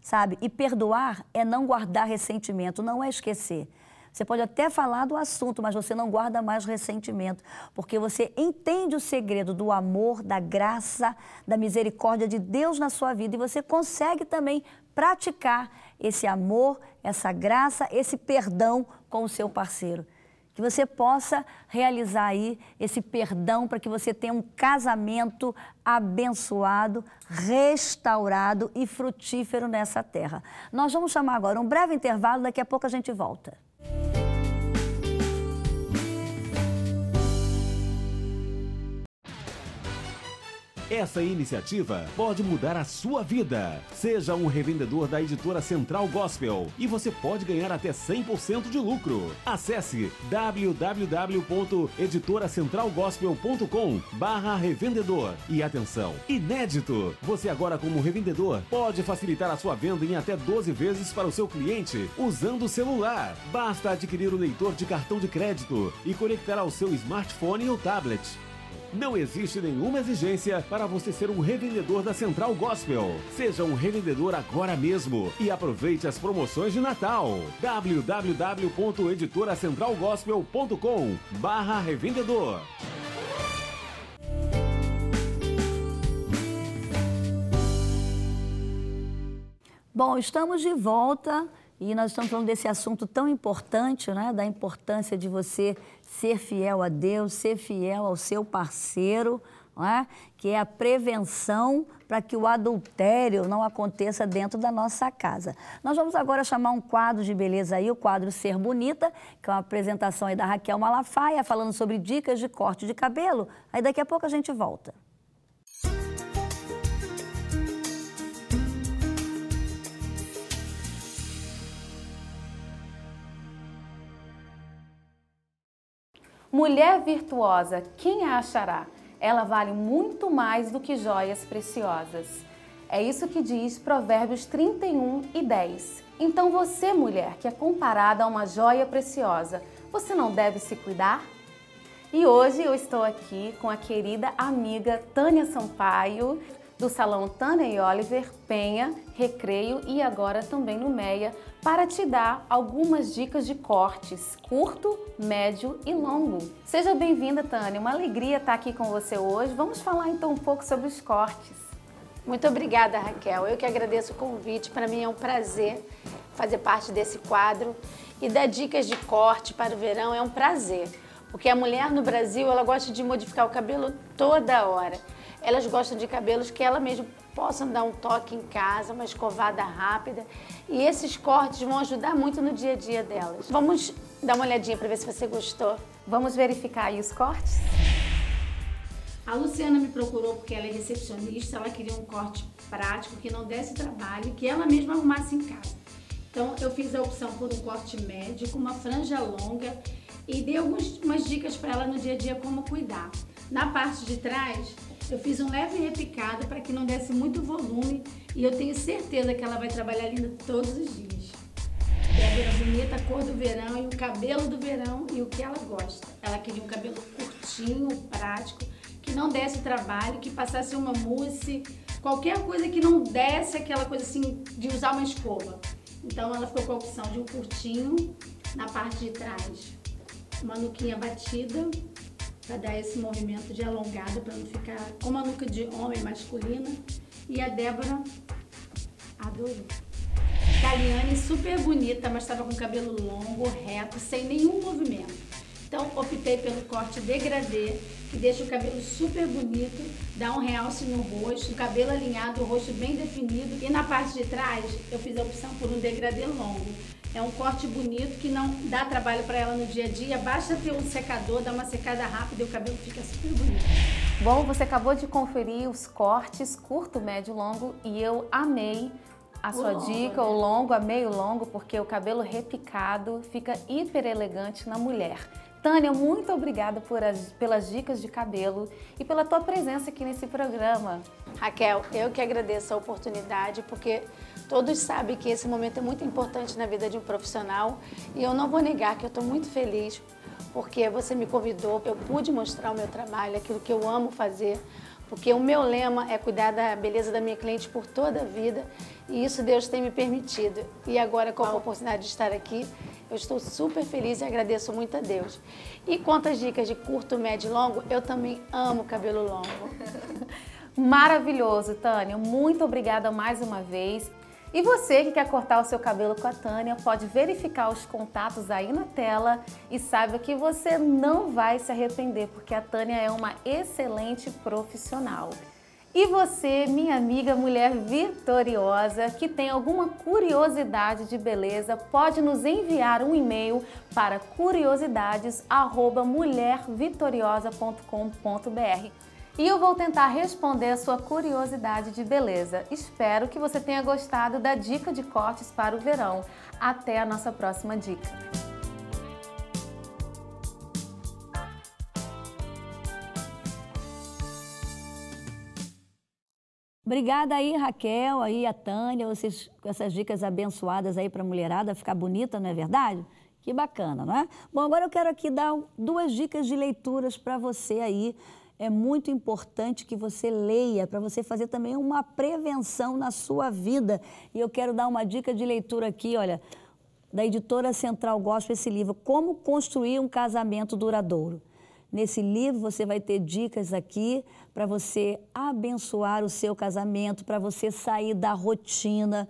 sabe? E perdoar é não guardar ressentimento, não é esquecer. Você pode até falar do assunto, mas você não guarda mais ressentimento, porque você entende o segredo do amor, da graça, da misericórdia de Deus na sua vida, e você consegue também praticar esse amor, essa graça, esse perdão com o seu parceiro. Que você possa realizar aí esse perdão para que você tenha um casamento abençoado, restaurado e frutífero nessa terra. Nós vamos chamar agora um breve intervalo, daqui a pouco a gente volta. Essa iniciativa pode mudar a sua vida. Seja um revendedor da Editora Central Gospel e você pode ganhar até 100% de lucro. Acesse www.editoracentralgospel.com/revendedor. E atenção, inédito! Você agora como revendedor pode facilitar a sua venda em até 12 vezes para o seu cliente usando o celular. Basta adquirir o leitor de cartão de crédito e conectar ao seu smartphone ou tablet. Não existe nenhuma exigência para você ser um revendedor da Central Gospel. Seja um revendedor agora mesmo e aproveite as promoções de Natal. www.editoracentralgospel.com/revendedor. Bom, estamos de volta e nós estamos falando desse assunto tão importante, né? Da importância de você ser fiel a Deus, ser fiel ao seu parceiro, não é? Que é a prevenção para que o adultério não aconteça dentro da nossa casa. Nós vamos agora chamar um quadro de beleza aí, o quadro Ser Bonita, que é uma apresentação aí da Raquel Malafaia, falando sobre dicas de corte de cabelo. Aí daqui a pouco a gente volta. Mulher virtuosa, quem a achará? Ela vale muito mais do que joias preciosas. É isso que diz Provérbios 31:10. Então você, mulher, que é comparada a uma joia preciosa, você não deve se cuidar? E hoje eu estou aqui com a querida amiga Tânia Sampaio, do Salão Tânia e Oliver, Penha, Recreio e agora também no Meia, para te dar algumas dicas de cortes curto, médio e longo. Seja bem-vinda, Tânia. Uma alegria estar aqui com você hoje. Vamos falar então um pouco sobre os cortes. Muito obrigada, Raquel. Eu que agradeço o convite. Para mim é um prazer fazer parte desse quadro e dar dicas de corte para o verão é um prazer. Porque a mulher no Brasil, ela gosta de modificar o cabelo toda hora. Elas gostam de cabelos que ela mesma possa dar um toque em casa, uma escovada rápida. E esses cortes vão ajudar muito no dia a dia delas. Vamos dar uma olhadinha para ver se você gostou. Vamos verificar aí os cortes? A Luciana me procurou porque ela é recepcionista, ela queria um corte prático, que não desse trabalho, que ela mesma arrumasse em casa. Então eu fiz a opção por um corte médio, com uma franja longa e dei algumas dicas para ela no dia a dia como cuidar. Na parte de trás, eu fiz um leve repicado para que não desse muito volume e eu tenho certeza que ela vai trabalhar linda todos os dias. Débora bonita, a cor do verão e o cabelo do verão e o que ela gosta. Ela queria um cabelo curtinho, prático, que não desse trabalho, que passasse uma mousse, qualquer coisa que não desse aquela coisa assim de usar uma escova. Então ela ficou com a opção de um curtinho na parte de trás, uma nuquinha batida, para dar esse movimento de alongada, para não ficar como a nuca de homem masculina. E a Débora adorou. Caliane, super bonita, mas estava com cabelo longo, reto, sem nenhum movimento. Então optei pelo corte degradê, que deixa o cabelo super bonito, dá um realce no rosto, o cabelo alinhado, o rosto bem definido. E na parte de trás, eu fiz a opção por um degradê longo. É um corte bonito que não dá trabalho para ela no dia a dia. Basta ter um secador, dá uma secada rápida e o cabelo fica super bonito. Bom, você acabou de conferir os cortes curto, médio e longo e eu amei a sua dica, o longo, amei o longo, porque o cabelo repicado fica hiper elegante na mulher. Tânia, muito obrigada pelas dicas de cabelo e pela tua presença aqui nesse programa. Raquel, eu que agradeço a oportunidade, porque todos sabem que esse momento é muito importante na vida de um profissional e eu não vou negar que eu estou muito feliz porque você me convidou, eu pude mostrar o meu trabalho, aquilo que eu amo fazer, porque o meu lema é cuidar da beleza da minha cliente por toda a vida e isso Deus tem me permitido. E agora, com a oportunidade de estar aqui, eu estou super feliz e agradeço muito a Deus. E quanto às dicas de curto, médio e longo, eu também amo cabelo longo. Maravilhoso, Tânia. Muito obrigada mais uma vez. E você que quer cortar o seu cabelo com a Tânia, pode verificar os contatos aí na tela e saiba que você não vai se arrepender, porque a Tânia é uma excelente profissional. E você, minha amiga mulher vitoriosa, que tem alguma curiosidade de beleza, pode nos enviar um e-mail para curiosidades@mulhervitoriosa.com.br. E eu vou tentar responder a sua curiosidade de beleza. Espero que você tenha gostado da dica de cortes para o verão. Até a nossa próxima dica. Obrigada aí, Raquel, aí a Tânia, vocês com essas dicas abençoadas aí para a mulherada ficar bonita, não é verdade? Que bacana, não é? Bom, agora eu quero aqui dar 2 dicas de leituras para você aí. É muito importante que você leia, para você fazer também uma prevenção na sua vida. E eu quero dar uma dica de leitura aqui, olha, da editora Central Gospel, esse livro, Como Construir um Casamento Duradouro. Nesse livro você vai ter dicas aqui para você abençoar o seu casamento, para você sair da rotina.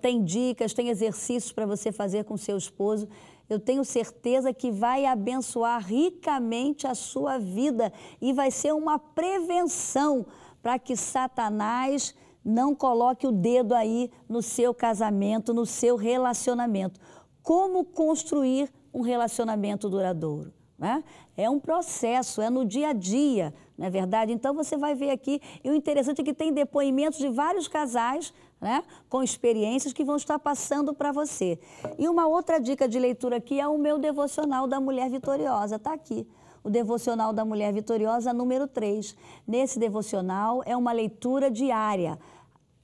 Tem dicas, tem exercícios para você fazer com seu esposo. Eu tenho certeza que vai abençoar ricamente a sua vida e vai ser uma prevenção para que Satanás não coloque o dedo aí no seu casamento, no seu relacionamento. Como construir um relacionamento duradouro? né? É um processo, é no dia a dia, não é verdade? Então você vai ver aqui, e o interessante é que tem depoimentos de vários casais, né, com experiências que vão estar passando para você. E uma outra dica de leitura aqui é o meu devocional da Mulher Vitoriosa, está aqui. O devocional da Mulher Vitoriosa, número 3. Nesse devocional é uma leitura diária.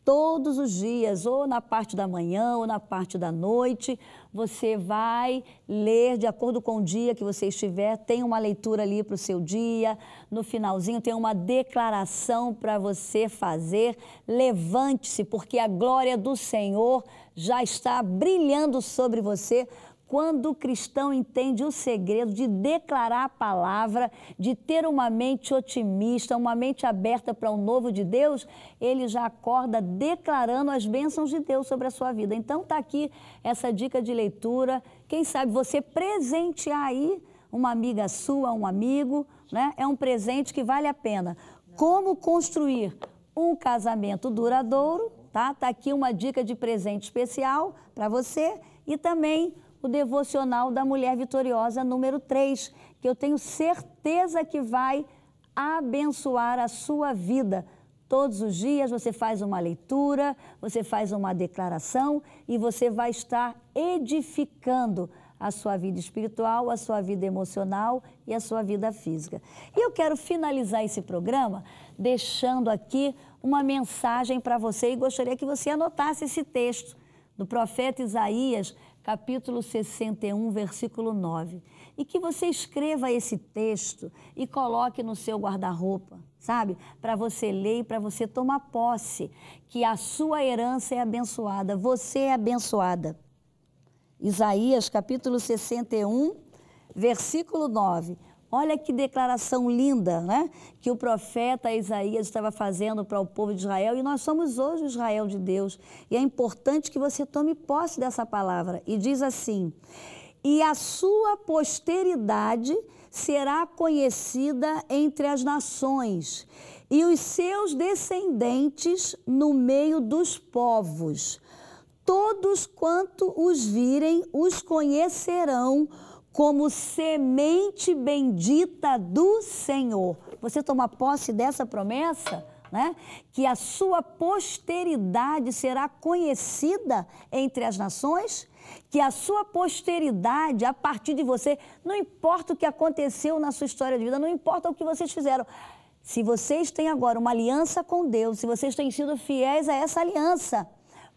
Todos os dias, ou na parte da manhã, ou na parte da noite, você vai ler de acordo com o dia que você estiver. Tem uma leitura ali para o seu dia. No finalzinho tem uma declaração para você fazer. Levante-se, porque a glória do Senhor já está brilhando sobre você. Quando o cristão entende o segredo de declarar a palavra, de ter uma mente otimista, uma mente aberta para o novo de Deus, ele já acorda declarando as bênçãos de Deus sobre a sua vida. Então está aqui essa dica de leitura. Quem sabe você presentear aí uma amiga sua, um amigo, né? É um presente que vale a pena. Como construir um casamento duradouro, tá? Tá aqui uma dica de presente especial para você e também o devocional da Mulher Vitoriosa, número 3, que eu tenho certeza que vai abençoar a sua vida. Todos os dias você faz uma leitura, você faz uma declaração e você vai estar edificando a sua vida espiritual, a sua vida emocional e a sua vida física. E eu quero finalizar esse programa deixando aqui uma mensagem para você e gostaria que você anotasse esse texto do profeta Isaías, capítulo 61, versículo 9. E que você escreva esse texto e coloque no seu guarda-roupa, sabe? Para você ler e para você tomar posse, que a sua herança é abençoada, você é abençoada. Isaías, capítulo 61, versículo 9. Olha que declaração linda, né? Que o profeta Isaías estava fazendo para o povo de Israel. E nós somos hoje o Israel de Deus. E é importante que você tome posse dessa palavra. E diz assim: e a sua posteridade será conhecida entre as nações, e os seus descendentes no meio dos povos. Todos quanto os virem, os conhecerão como semente bendita do Senhor. Você toma posse dessa promessa, né? Que a sua posteridade será conhecida entre as nações, que a sua posteridade, a partir de você, não importa o que aconteceu na sua história de vida, não importa o que vocês fizeram, se vocês têm agora uma aliança com Deus, se vocês têm sido fiéis a essa aliança,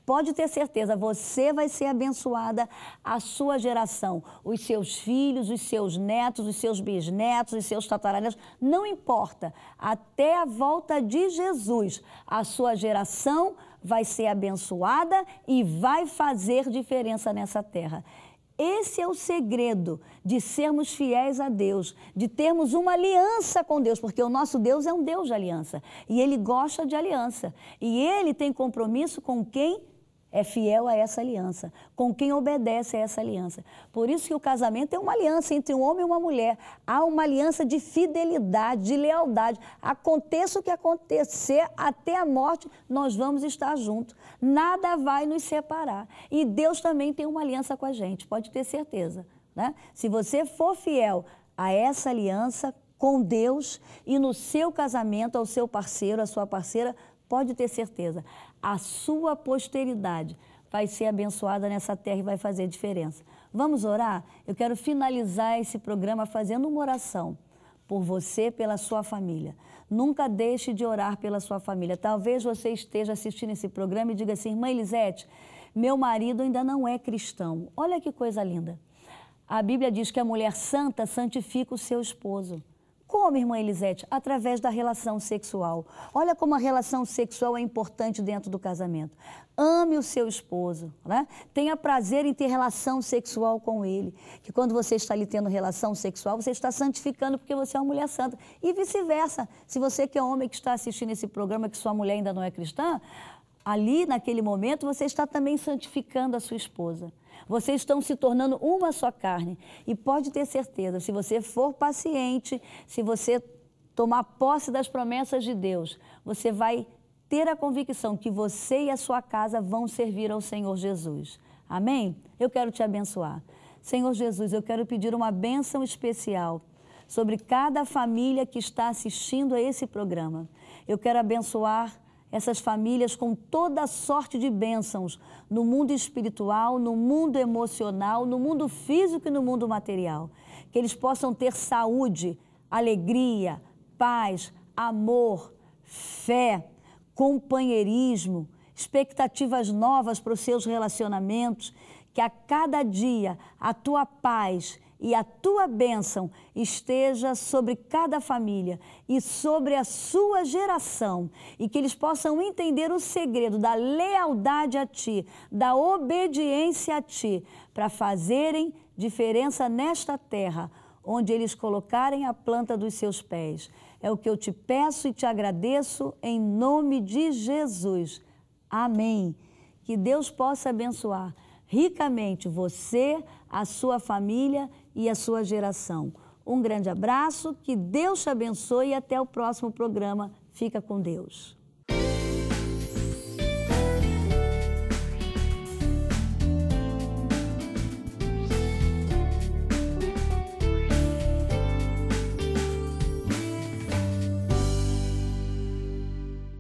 pode ter certeza, você vai ser abençoada, a sua geração, os seus filhos, os seus netos, os seus bisnetos, os seus tataranetos, não importa, até a volta de Jesus, a sua geração vai ser abençoada e vai fazer diferença nessa terra. Esse é o segredo de sermos fiéis a Deus, de termos uma aliança com Deus, porque o nosso Deus é um Deus de aliança e Ele gosta de aliança e Ele tem compromisso com quem é fiel a essa aliança, com quem obedece a essa aliança. Por isso que o casamento é uma aliança entre um homem e uma mulher. Há uma aliança de fidelidade, de lealdade. Aconteça o que acontecer, até a morte, nós vamos estar juntos. Nada vai nos separar. E Deus também tem uma aliança com a gente, pode ter certeza, né? Se você for fiel a essa aliança com Deus e no seu casamento, ao seu parceiro, à sua parceira, pode ter certeza, a sua posteridade vai ser abençoada nessa terra e vai fazer diferença. Vamos orar? Eu quero finalizar esse programa fazendo uma oração por você, pela sua família. Nunca deixe de orar pela sua família. Talvez você esteja assistindo esse programa e diga assim: irmã Elisete, meu marido ainda não é cristão. Olha que coisa linda. A Bíblia diz que a mulher santa santifica o seu esposo. Como, irmã Elisete? Através da relação sexual. Olha como a relação sexual é importante dentro do casamento. Ame o seu esposo, né? Tenha prazer em ter relação sexual com ele. Que quando você está ali tendo relação sexual, você está santificando porque você é uma mulher santa. E vice-versa. Se você que é homem que está assistindo esse programa, que sua mulher ainda não é cristã, ali naquele momento você está também santificando a sua esposa. Vocês estão se tornando uma só carne. E pode ter certeza, se você for paciente, se você tomar posse das promessas de Deus, você vai ter a convicção que você e a sua casa vão servir ao Senhor Jesus. Amém? Eu quero te abençoar. Senhor Jesus, eu quero pedir uma bênção especial sobre cada família que está assistindo a esse programa. Eu quero abençoar essas famílias com toda sorte de bênçãos no mundo espiritual, no mundo emocional, no mundo físico e no mundo material. Que eles possam ter saúde, alegria, paz, amor, fé, companheirismo, expectativas novas para os seus relacionamentos. Que a cada dia a tua paz e a tua bênção esteja sobre cada família e sobre a sua geração, e que eles possam entender o segredo da lealdade a Ti, da obediência a Ti, para fazerem diferença nesta terra, onde eles colocarem a planta dos seus pés. É o que eu te peço e te agradeço em nome de Jesus. Amém. Que Deus possa abençoar ricamente você, a sua família e a sua geração. Um grande abraço, que Deus te abençoe e até o próximo programa. Fica com Deus.